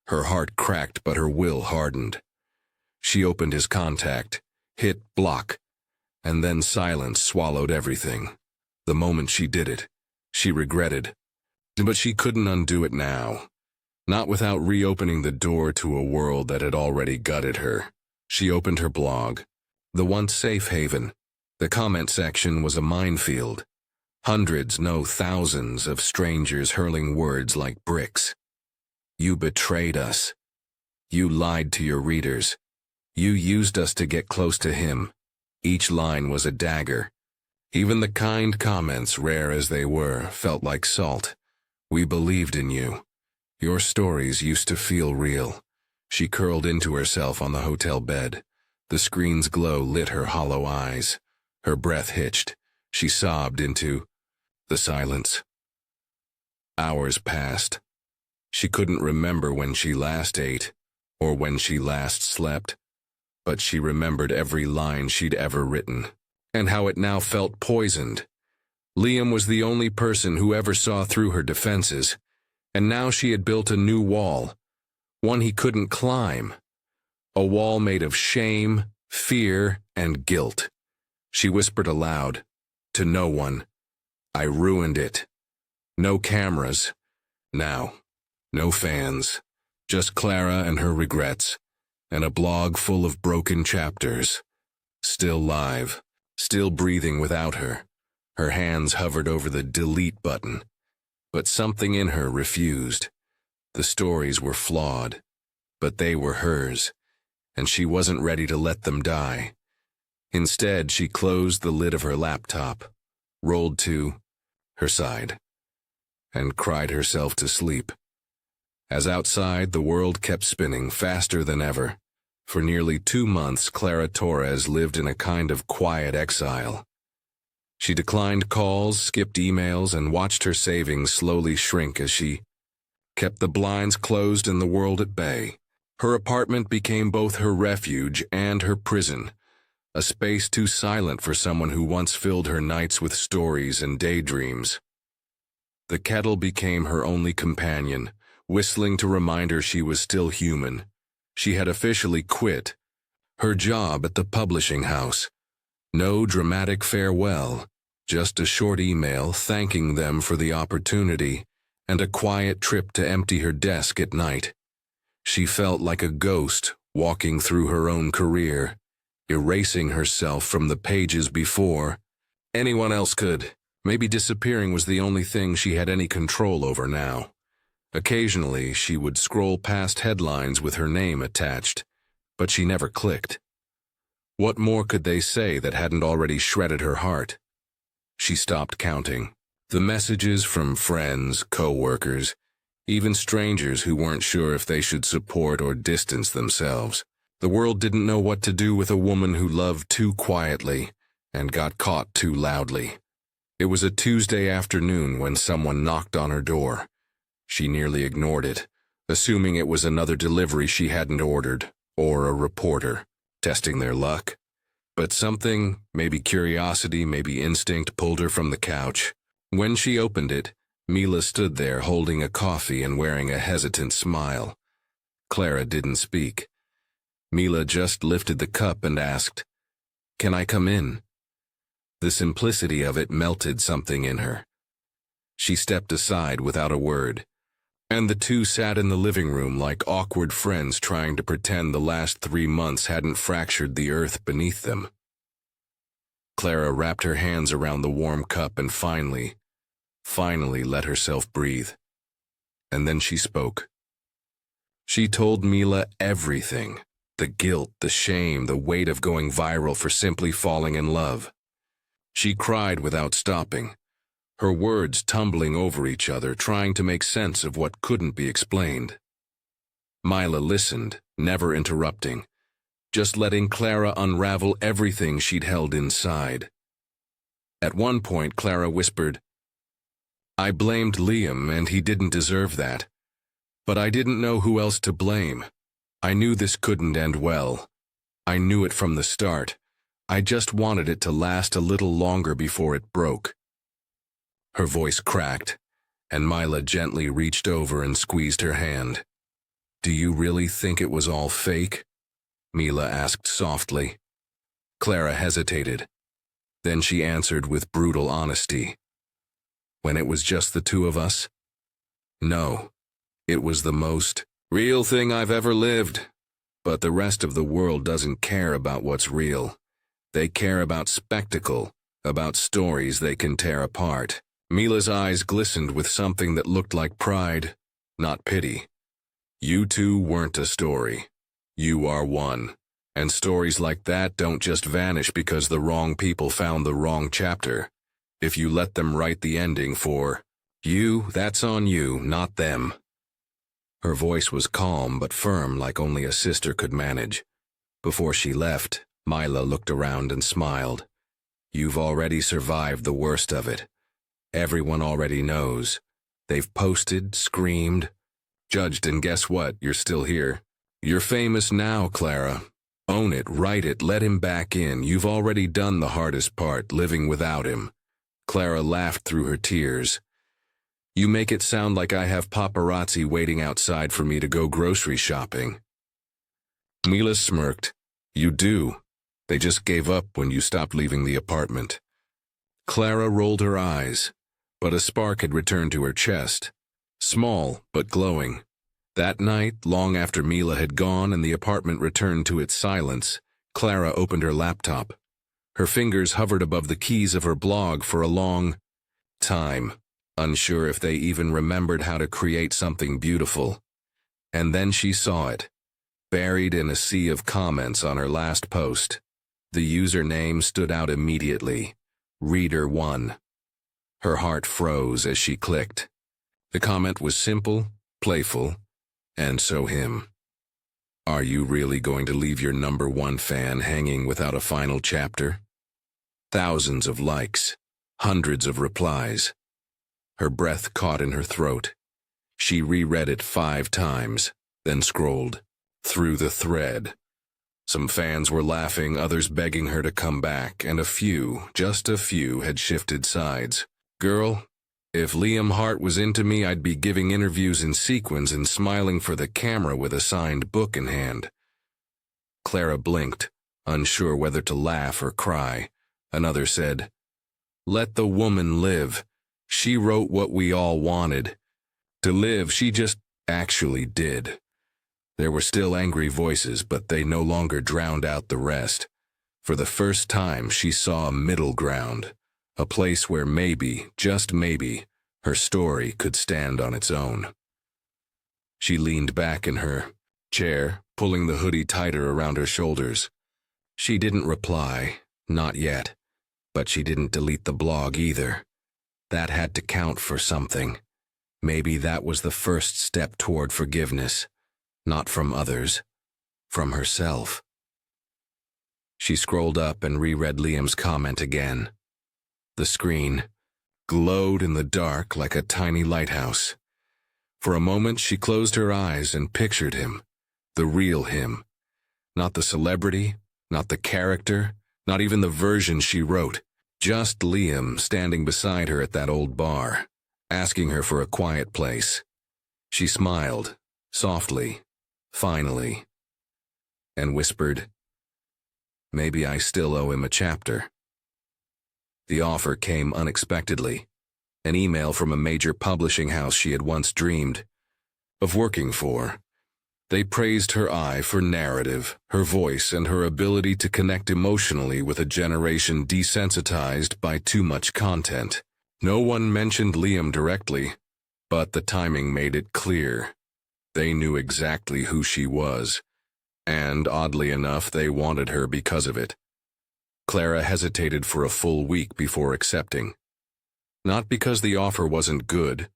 Her heart cracked, but her will hardened. She opened his contact, hit block, and then silence swallowed everything. The moment she did it, she regretted. But she couldn't undo it now. Not without reopening the door to a world that had already gutted her. She opened her blog. The once safe haven. The comment section was a minefield. Hundreds, no thousands, of strangers hurling words like bricks. You betrayed us. You lied to your readers. You used us to get close to him. Each line was a dagger. Even the kind comments, rare as they were, felt like salt. We believed in you. Your stories used to feel real. She curled into herself on the hotel bed. The screen's glow lit her hollow eyes. Her breath hitched. She sobbed into the silence. Hours passed. She couldn't remember when she last ate, or when she last slept, but she remembered every line she'd ever written, and how it now felt poisoned. Liam was the only person who ever saw through her defenses, and now she had built a new wall, one he couldn't climb. A wall made of shame, fear, and guilt. She whispered aloud, to no one, I ruined it. No cameras. Now, no fans. Just Clara and her regrets, and a blog full of broken chapters. Still live, still breathing without her. Her hands hovered over the delete button, but something in her refused. The stories were flawed, but they were hers, and she wasn't ready to let them die. Instead, she closed the lid of her laptop, rolled to her side, and cried herself to sleep. As outside, the world kept spinning faster than ever. For nearly 2 months, Clara Torres lived in a kind of quiet exile. She declined calls, skipped emails, and watched her savings slowly shrink as she kept the blinds closed and the world at bay. Her apartment became both her refuge and her prison, a space too silent for someone who once filled her nights with stories and daydreams. The kettle became her only companion, whistling to remind her she was still human. She had officially quit her job at the publishing house. No dramatic farewell, just a short email thanking them for the opportunity and a quiet trip to empty her desk at night. She felt like a ghost walking through her own career, erasing herself from the pages before anyone else could. Maybe disappearing was the only thing she had any control over now. Occasionally, she would scroll past headlines with her name attached, but she never clicked. What more could they say that hadn't already shredded her heart? She stopped counting. The messages from friends, co-workers, even strangers who weren't sure if they should support or distance themselves. The world didn't know what to do with a woman who loved too quietly and got caught too loudly. It was a Tuesday afternoon when someone knocked on her door. She nearly ignored it, assuming it was another delivery she hadn't ordered, or a reporter, testing their luck. But something, maybe curiosity, maybe instinct, pulled her from the couch. When she opened it, Mila stood there holding a coffee and wearing a hesitant smile. Clara didn't speak. Mila just lifted the cup and asked, "Can I come in?" The simplicity of it melted something in her. She stepped aside without a word, and the two sat in the living room like awkward friends trying to pretend the last 3 months hadn't fractured the earth beneath them. Clara wrapped her hands around the warm cup and finally let herself breathe. And then she spoke. She told Mila everything. The guilt, the shame, the weight of going viral for simply falling in love. She cried without stopping, her words tumbling over each other, trying to make sense of what couldn't be explained. Mila listened, never interrupting, just letting Clara unravel everything she'd held inside. At one point, Clara whispered, "I blamed Liam, and he didn't deserve that. But I didn't know who else to blame. I knew this couldn't end well. I knew it from the start. I just wanted it to last a little longer before it broke." Her voice cracked, and Mila gently reached over and squeezed her hand. "Do you really think it was all fake?" Mila asked softly. Clara hesitated. Then she answered with brutal honesty. "When it was just the two of us? No. It was the most real thing I've ever lived. But the rest of the world doesn't care about what's real. They care about spectacle, about stories they can tear apart." Mila's eyes glistened with something that looked like pride, not pity. "You two weren't a story. You are one. And stories like that don't just vanish because the wrong people found the wrong chapter. If you let them write the ending for you, that's on you, not them. Her voice was calm but firm, like only a sister could manage. Before she left, Mila looked around and smiled. You've already survived the worst of it. Everyone already knows. They've posted, screamed, judged, and guess what? You're still here. You're famous now, Clara. Own it, write it, let him back in. You've already done the hardest part, living without him. Clara laughed through her tears. You make it sound like I have paparazzi waiting outside for me to go grocery shopping. Mila smirked. You do. They just gave up when you stopped leaving the apartment. Clara rolled her eyes, but a spark had returned to her chest. Small, but glowing. That night, long after Mila had gone and the apartment returned to its silence, Clara opened her laptop. Her fingers hovered above the keys of her blog for a long time, unsure if they even remembered how to create something beautiful. And then she saw it, buried in a sea of comments on her last post. The username stood out immediately. Reader 1. Her heart froze as she clicked. The comment was simple, playful, and so him. Are you really going to leave your #1 fan hanging without a final chapter? Thousands of likes, hundreds of replies. Her breath caught in her throat. She reread it 5 times, then scrolled through the thread. Some fans were laughing, others begging her to come back, and a few, just a few, had shifted sides. Girl, if Liam Hart was into me, I'd be giving interviews in sequins and smiling for the camera with a signed book in hand. Clara blinked, unsure whether to laugh or cry. Another said, Let the woman live. She wrote what we all wanted. To live, she just actually did. There were still angry voices, but they no longer drowned out the rest. For the first time, she saw a middle ground. A place where maybe, just maybe, her story could stand on its own. She leaned back in her chair, pulling the hoodie tighter around her shoulders. She didn't reply, not yet, but she didn't delete the blog either. That had to count for something. Maybe that was the first step toward forgiveness, not from others, from herself. She scrolled up and reread Liam's comment again. The screen glowed in the dark like a tiny lighthouse. For a moment she closed her eyes and pictured him, the real him. Not the celebrity, not the character, not even the version she wrote. Just Liam standing beside her at that old bar, asking her for a quiet place. She smiled, softly, finally, and whispered, Maybe I still owe him a chapter. The offer came unexpectedly, an email from a major publishing house she had once dreamed of working for. They praised her eye for narrative, her voice, and her ability to connect emotionally with a generation desensitized by too much content. No one mentioned Liam directly, but the timing made it clear. They knew exactly who she was, and oddly enough, they wanted her because of it. Clara hesitated for a full week before accepting. Not because the offer wasn't good,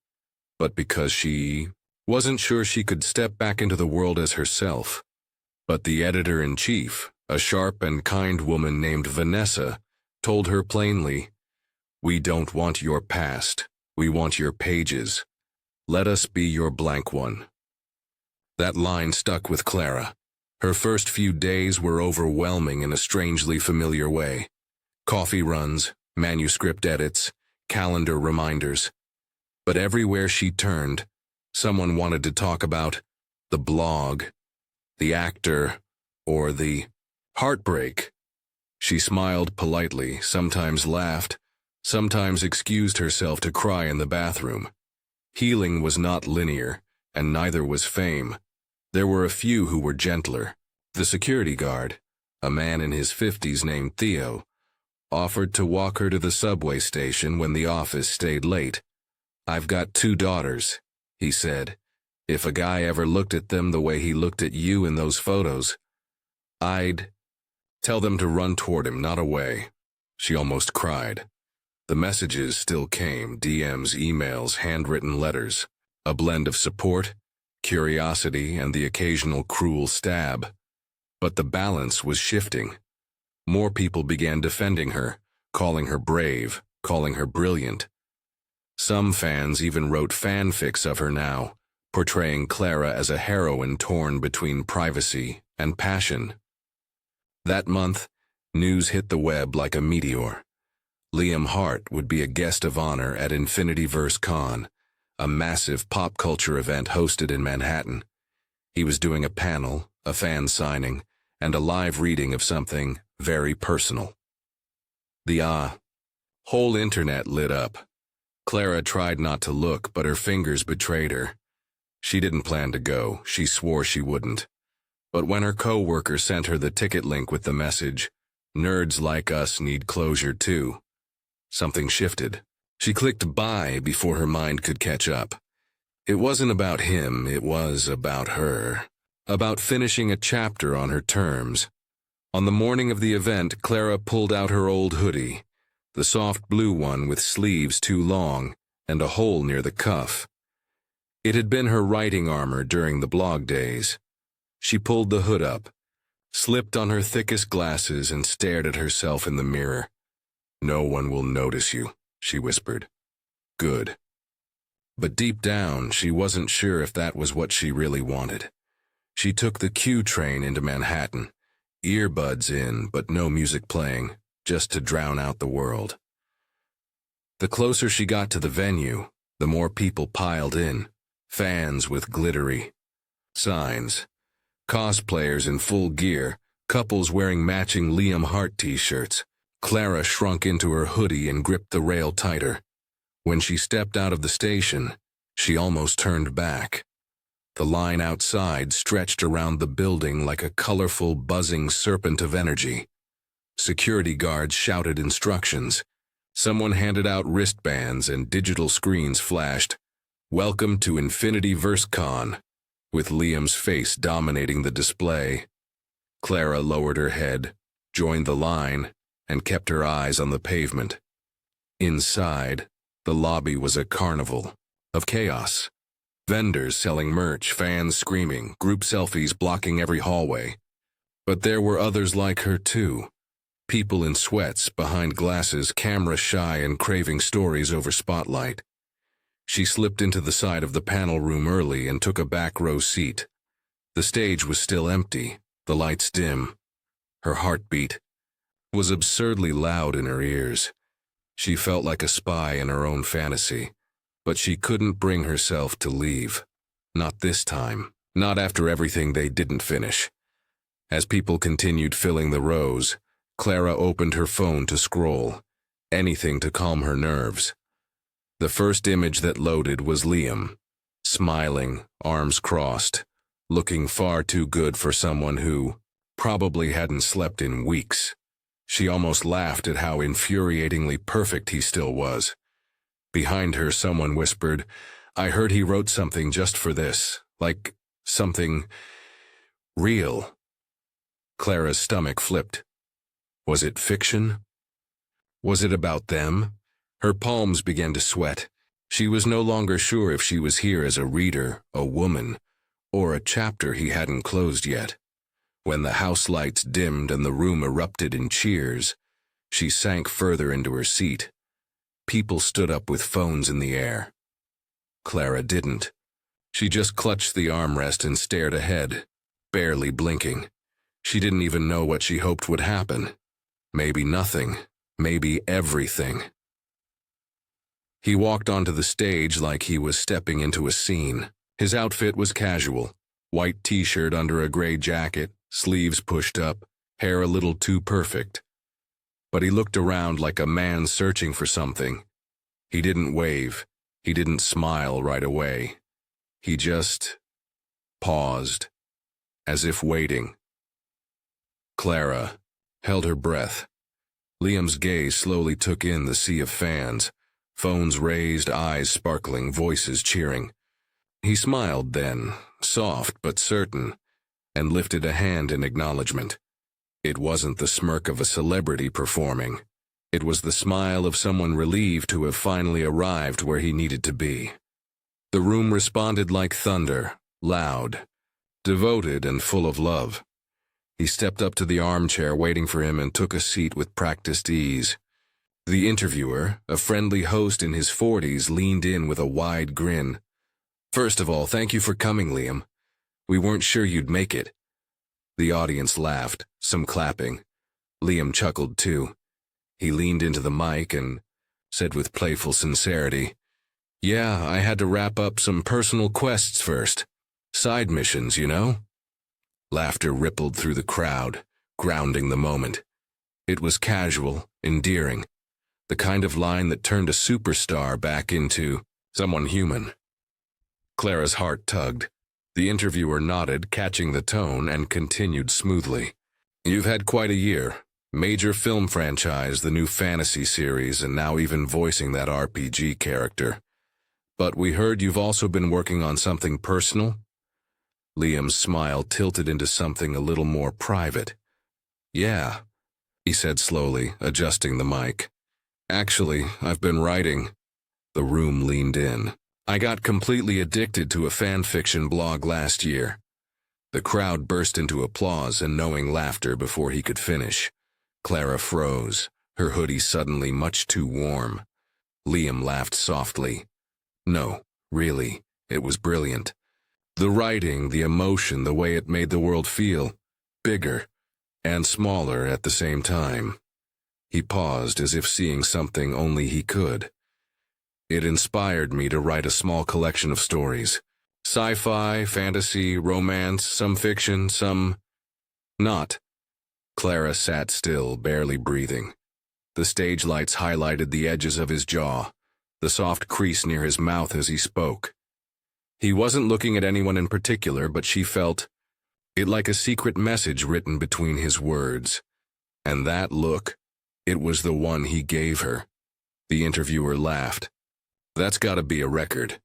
but because she wasn't sure she could step back into the world as herself. But the editor-in-chief, a sharp and kind woman named Vanessa, told her plainly, We don't want your past, we want your pages. Let us be your blank one. That line stuck with Clara. Her first few days were overwhelming in a strangely familiar way. Coffee runs, manuscript edits, calendar reminders. But everywhere she turned, someone wanted to talk about the blog, the actor, or the heartbreak. She smiled politely, sometimes laughed, sometimes excused herself to cry in the bathroom. Healing was not linear, and neither was fame. There were a few who were gentler. The security guard, a man in his 50s named Theo, offered to walk her to the subway station when the office stayed late. I've got 2 daughters, he said. If a guy ever looked at them the way he looked at you in those photos, I'd tell them to run toward him, not away. She almost cried. The messages still came, DMs, emails, handwritten letters, a blend of support, curiosity, and the occasional cruel stab. But the balance was shifting. More people began defending her, calling her brave, calling her brilliant. Some fans even wrote fanfics of her now, portraying Clara as a heroine torn between privacy and passion. That month, news hit the web like a meteor. Liam Hart would be a guest of honor at Infinityverse Con, a massive pop culture event hosted in Manhattan. He was doing a panel, a fan signing, and a live reading of something very personal. The whole internet lit up. Clara tried not to look, but her fingers betrayed her. She didn't plan to go. She swore she wouldn't. But when her co-worker sent her the ticket link with the message, "Nerds like us need closure too," something shifted. She clicked buy before her mind could catch up. It wasn't about him, it was about her. About finishing a chapter on her terms. On the morning of the event, Clara pulled out her old hoodie, the soft blue one with sleeves too long and a hole near the cuff. It had been her writing armor during the blog days. She pulled the hood up, slipped on her thickest glasses, and stared at herself in the mirror. "No one will notice you," she whispered. "Good." But deep down, she wasn't sure if that was what she really wanted. She took the Q train into Manhattan, earbuds in, but no music playing, just to drown out the world. The closer she got to the venue, the more people piled in, fans with glittery signs, cosplayers in full gear, couples wearing matching Liam Hart t-shirts. Clara shrunk into her hoodie and gripped the rail tighter. When she stepped out of the station, she almost turned back. The line outside stretched around the building like a colorful, buzzing serpent of energy. Security guards shouted instructions. Someone handed out wristbands and digital screens flashed, "Welcome to Infinityverse Con," with Liam's face dominating the display. Clara lowered her head, joined the line, and kept her eyes on the pavement. Inside, the lobby was a carnival of chaos. Vendors selling merch, fans screaming, group selfies blocking every hallway. But there were others like her too. People in sweats, behind glasses, camera shy and craving stories over spotlight. She slipped into the side of the panel room early and took a back row seat. The stage was still empty, the lights dim. Her heartbeat was absurdly loud in her ears. She felt like a spy in her own fantasy, but she couldn't bring herself to leave. Not this time, not after everything they didn't finish. As people continued filling the rows, Clara opened her phone to scroll, anything to calm her nerves. The first image that loaded was Liam, smiling, arms crossed, looking far too good for someone who probably hadn't slept in weeks. She almost laughed at how infuriatingly perfect he still was. Behind her, someone whispered, "I heard he wrote something just for this, like something real." Clara's stomach flipped. Was it fiction? Was it about them? Her palms began to sweat. She was no longer sure if she was here as a reader, a woman, or a chapter he hadn't closed yet. When the house lights dimmed and the room erupted in cheers, she sank further into her seat. People stood up with phones in the air. Clara didn't. She just clutched the armrest and stared ahead, barely blinking. She didn't even know what she hoped would happen. Maybe nothing, maybe everything. He walked onto the stage like he was stepping into a scene. His outfit was casual, white t-shirt under a gray jacket, sleeves pushed up, hair a little too perfect. But he looked around like a man searching for something. He didn't wave. He didn't smile right away. He just paused, as if waiting. Clara held her breath. Liam's gaze slowly took in the sea of fans, phones raised, eyes sparkling, voices cheering. He smiled then, soft but certain, and lifted a hand in acknowledgement. It wasn't the smirk of a celebrity performing. It was the smile of someone relieved to have finally arrived where he needed to be. The room responded like thunder, loud, devoted, and full of love. He stepped up to the armchair waiting for him and took a seat with practiced ease. The interviewer, a friendly host in his 40s, leaned in with a wide grin. "First of all, thank you for coming, Liam. We weren't sure you'd make it." The audience laughed, some clapping. Liam chuckled too. He leaned into the mic and said with playful sincerity, "Yeah, I had to wrap up some personal quests first. Side missions, you know?" Laughter rippled through the crowd, grounding the moment. It was casual, endearing, the kind of line that turned a superstar back into someone human. Clara's heart tugged. The interviewer nodded, catching the tone, and continued smoothly. "You've had quite a year. Major film franchise, the new fantasy series, and now even voicing that RPG character. But we heard you've also been working on something personal?" Liam's smile tilted into something a little more private. "Yeah," he said slowly, adjusting the mic. "Actually, I've been writing." The room leaned in. "I got completely addicted to a fanfiction blog last year." The crowd burst into applause and knowing laughter before he could finish. Clara froze, her hoodie suddenly much too warm. Liam laughed softly. "No, really, it was brilliant. The writing, the emotion, the way it made the world feel bigger and smaller at the same time." He paused as if seeing something only he could. "It inspired me to write a small collection of stories. Sci-fi, fantasy, romance, some fiction, some not." Clara sat still, barely breathing. The stage lights highlighted the edges of his jaw, the soft crease near his mouth as he spoke. He wasn't looking at anyone in particular, but she felt it like a secret message written between his words. And that look, it was the one he gave her. The interviewer laughed. "That's gotta be a record.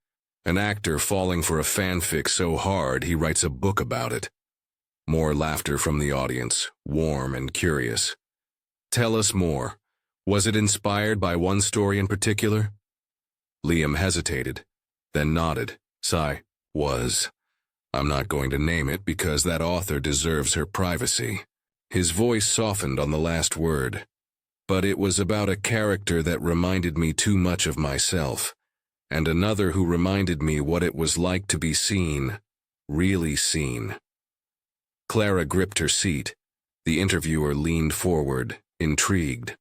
An actor falling for a fanfic so hard he writes a book about it." More laughter from the audience, warm and curious. "Tell us more. Was it inspired by one story in particular?" Liam hesitated, then nodded. Was. I'm not going to name it because that author deserves her privacy." His voice softened on the last word. "But it was about a character that reminded me too much of myself, and another who reminded me what it was like to be seen, really seen." Clara gripped her seat. The interviewer leaned forward, intrigued.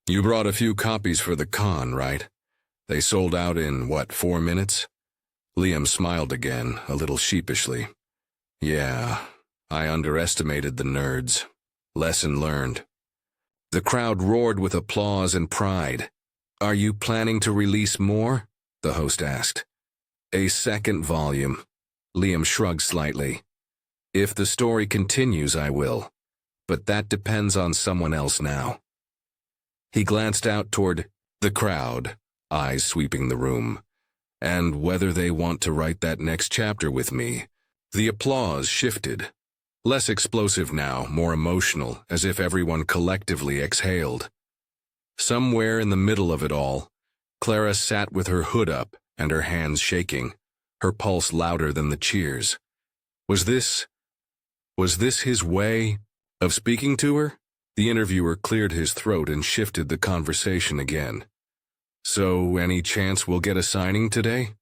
"You brought a few copies for the con, right? They sold out in, 4 minutes?" Liam smiled again, a little sheepishly. "Yeah, I underestimated the nerds. Lesson learned." The crowd roared with applause and pride. "Are you planning to release more?" the host asked. "A second volume." Liam shrugged slightly. "If the story continues, I will. But that depends on someone else now." He glanced out toward the crowd, eyes sweeping the room. "And whether they want to write that next chapter with me." The applause shifted. Less explosive now, more emotional, as if everyone collectively exhaled. Somewhere in the middle of it all, Clara sat with her hood up and her hands shaking, her pulse louder than the cheers. Was this his way of speaking to her? The interviewer cleared his throat and shifted the conversation again. "So, any chance we'll get a signing today?"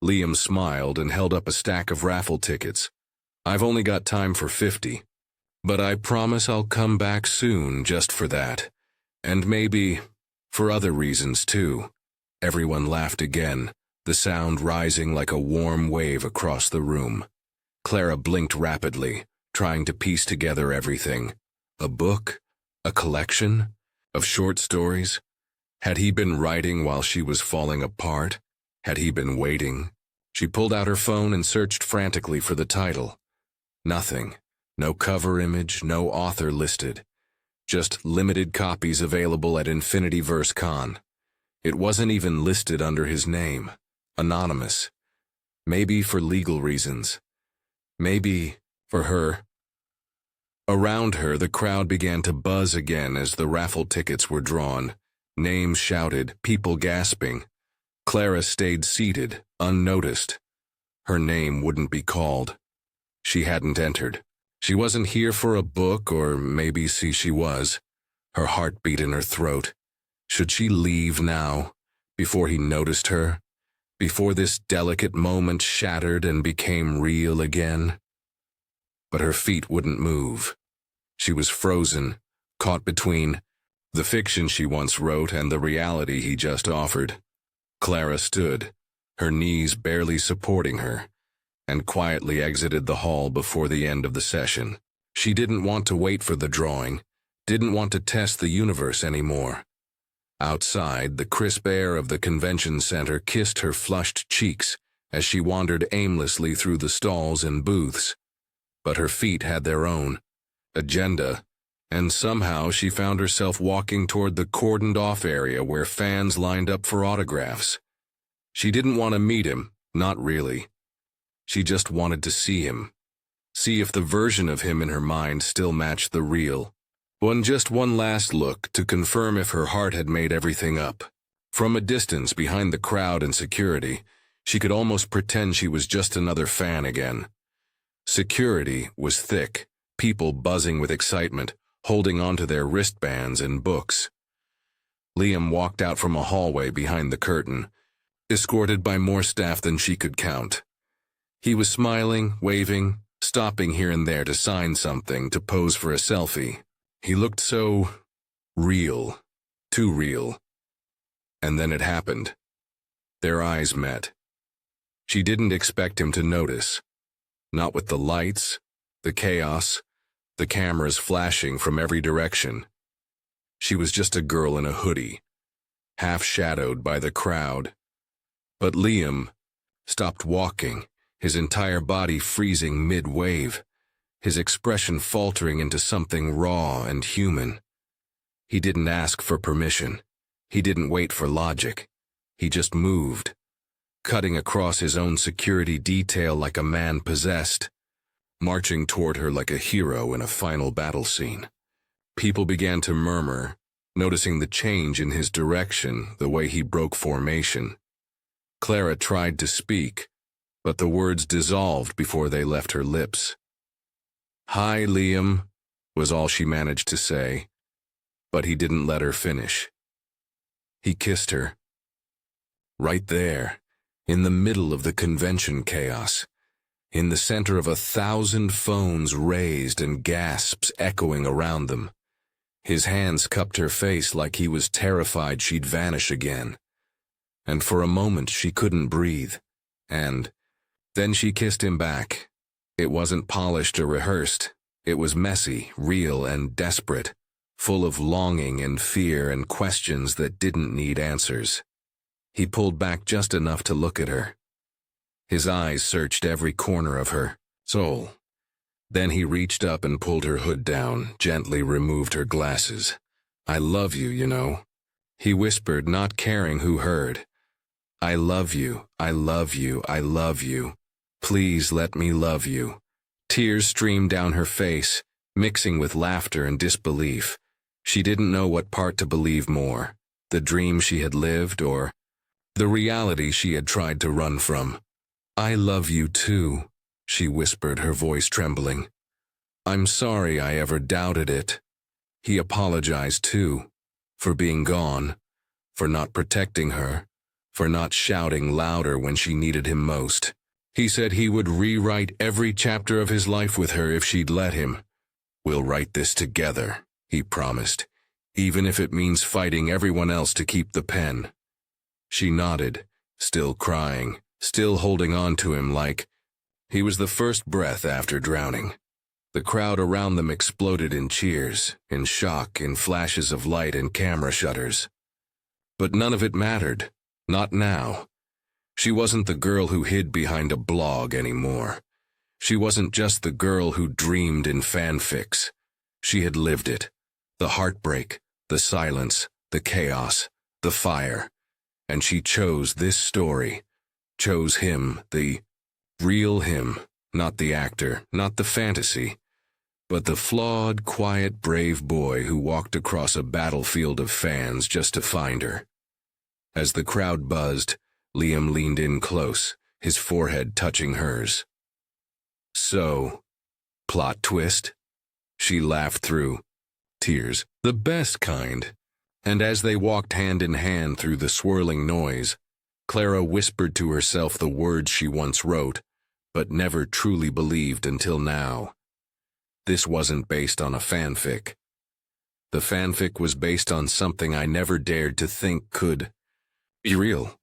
Liam smiled and held up a stack of raffle tickets. "I've only got time for 50. But I promise I'll come back soon just for that. And maybe for other reasons too." Everyone laughed again, the sound rising like a warm wave across the room. Clara blinked rapidly, trying to piece together everything. A book? A collection? Of short stories? Had he been writing while she was falling apart? Had he been waiting? She pulled out her phone and searched frantically for the title. Nothing. No cover image, no author listed. Just limited copies available at Infinity Verse Con. It wasn't even listed under his name. Anonymous. Maybe for legal reasons. Maybe for her. Around her, the crowd began to buzz again as the raffle tickets were drawn. Names shouted, people gasping. Clara stayed seated, unnoticed. Her name wouldn't be called. She hadn't entered. She wasn't here for a book, or maybe she was. Her heart beat in her throat. Should she leave now, before he noticed her? Before this delicate moment shattered and became real again? But her feet wouldn't move. She was frozen, caught between the fiction she once wrote and the reality he just offered. Clara stood, her knees barely supporting her, and quietly exited the hall before the end of the session. She didn't want to wait for the drawing, didn't want to test the universe anymore. Outside, the crisp air of the convention center kissed her flushed cheeks as she wandered aimlessly through the stalls and booths. But her feet had their own agenda, and somehow she found herself walking toward the cordoned-off area where fans lined up for autographs. She didn't want to meet him, not really. She just wanted to see him, see if the version of him in her mind still matched the real. Just one last look to confirm if her heart had made everything up. From a distance behind the crowd and security, she could almost pretend she was just another fan again. Security was thick, people buzzing with excitement, holding onto their wristbands and books. Liam walked out from a hallway behind the curtain, escorted by more staff than she could count. He was smiling, waving, stopping here and there to sign something, to pose for a selfie. He looked so real, too real. And then it happened. Their eyes met. She didn't expect him to notice. Not with the lights, the chaos, the cameras flashing from every direction. She was just a girl in a hoodie, half shadowed by the crowd. But Liam stopped walking, his entire body freezing mid-wave, his expression faltering into something raw and human. He didn't ask for permission. He didn't wait for logic. He just moved, cutting across his own security detail like a man possessed, marching toward her like a hero in a final battle scene. People began to murmur, noticing the change in his direction, the way he broke formation. Clara tried to speak, but the words dissolved before they left her lips. "Hi, Liam," was all she managed to say, but he didn't let her finish. He kissed her. Right there, in the middle of the convention chaos, in the center of 1,000 phones raised and gasps echoing around them. His hands cupped her face like he was terrified she'd vanish again. And for a moment she couldn't breathe. And then she kissed him back. It wasn't polished or rehearsed. It was messy, real, and desperate, full of longing and fear and questions that didn't need answers. He pulled back just enough to look at her. His eyes searched every corner of her soul. Then he reached up and pulled her hood down, gently removed her glasses. "I love you, you know," he whispered, not caring who heard. "I love you, I love you, I love you. Please let me love you." Tears streamed down her face, mixing with laughter and disbelief. She didn't know what part to believe more, the dream she had lived or the reality she had tried to run from. "I love you too," she whispered, her voice trembling. "I'm sorry I ever doubted it." He apologized too, for being gone, for not protecting her, for not shouting louder when she needed him most. He said he would rewrite every chapter of his life with her if she'd let him. "We'll write this together," he promised, "even if it means fighting everyone else to keep the pen." She nodded, still crying, still holding on to him like he was the first breath after drowning. The crowd around them exploded in cheers, in shock, in flashes of light and camera shutters. But none of it mattered, not now. She wasn't the girl who hid behind a blog anymore. She wasn't just the girl who dreamed in fanfics. She had lived it. The heartbreak, the silence, the chaos, the fire. And she chose this story. Chose him, the real him, not the actor, not the fantasy. but the flawed, quiet, brave boy who walked across a battlefield of fans just to find her. As the crowd buzzed, Liam leaned in close, his forehead touching hers. So, plot twist? She laughed through tears, the best kind. And as they walked hand in hand through the swirling noise, Clara whispered to herself the words she once wrote, but never truly believed until now. This wasn't based on a fanfic. The fanfic was based on something I never dared to think could be real.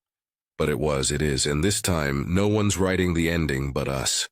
But it is, and this time no one's writing the ending but us.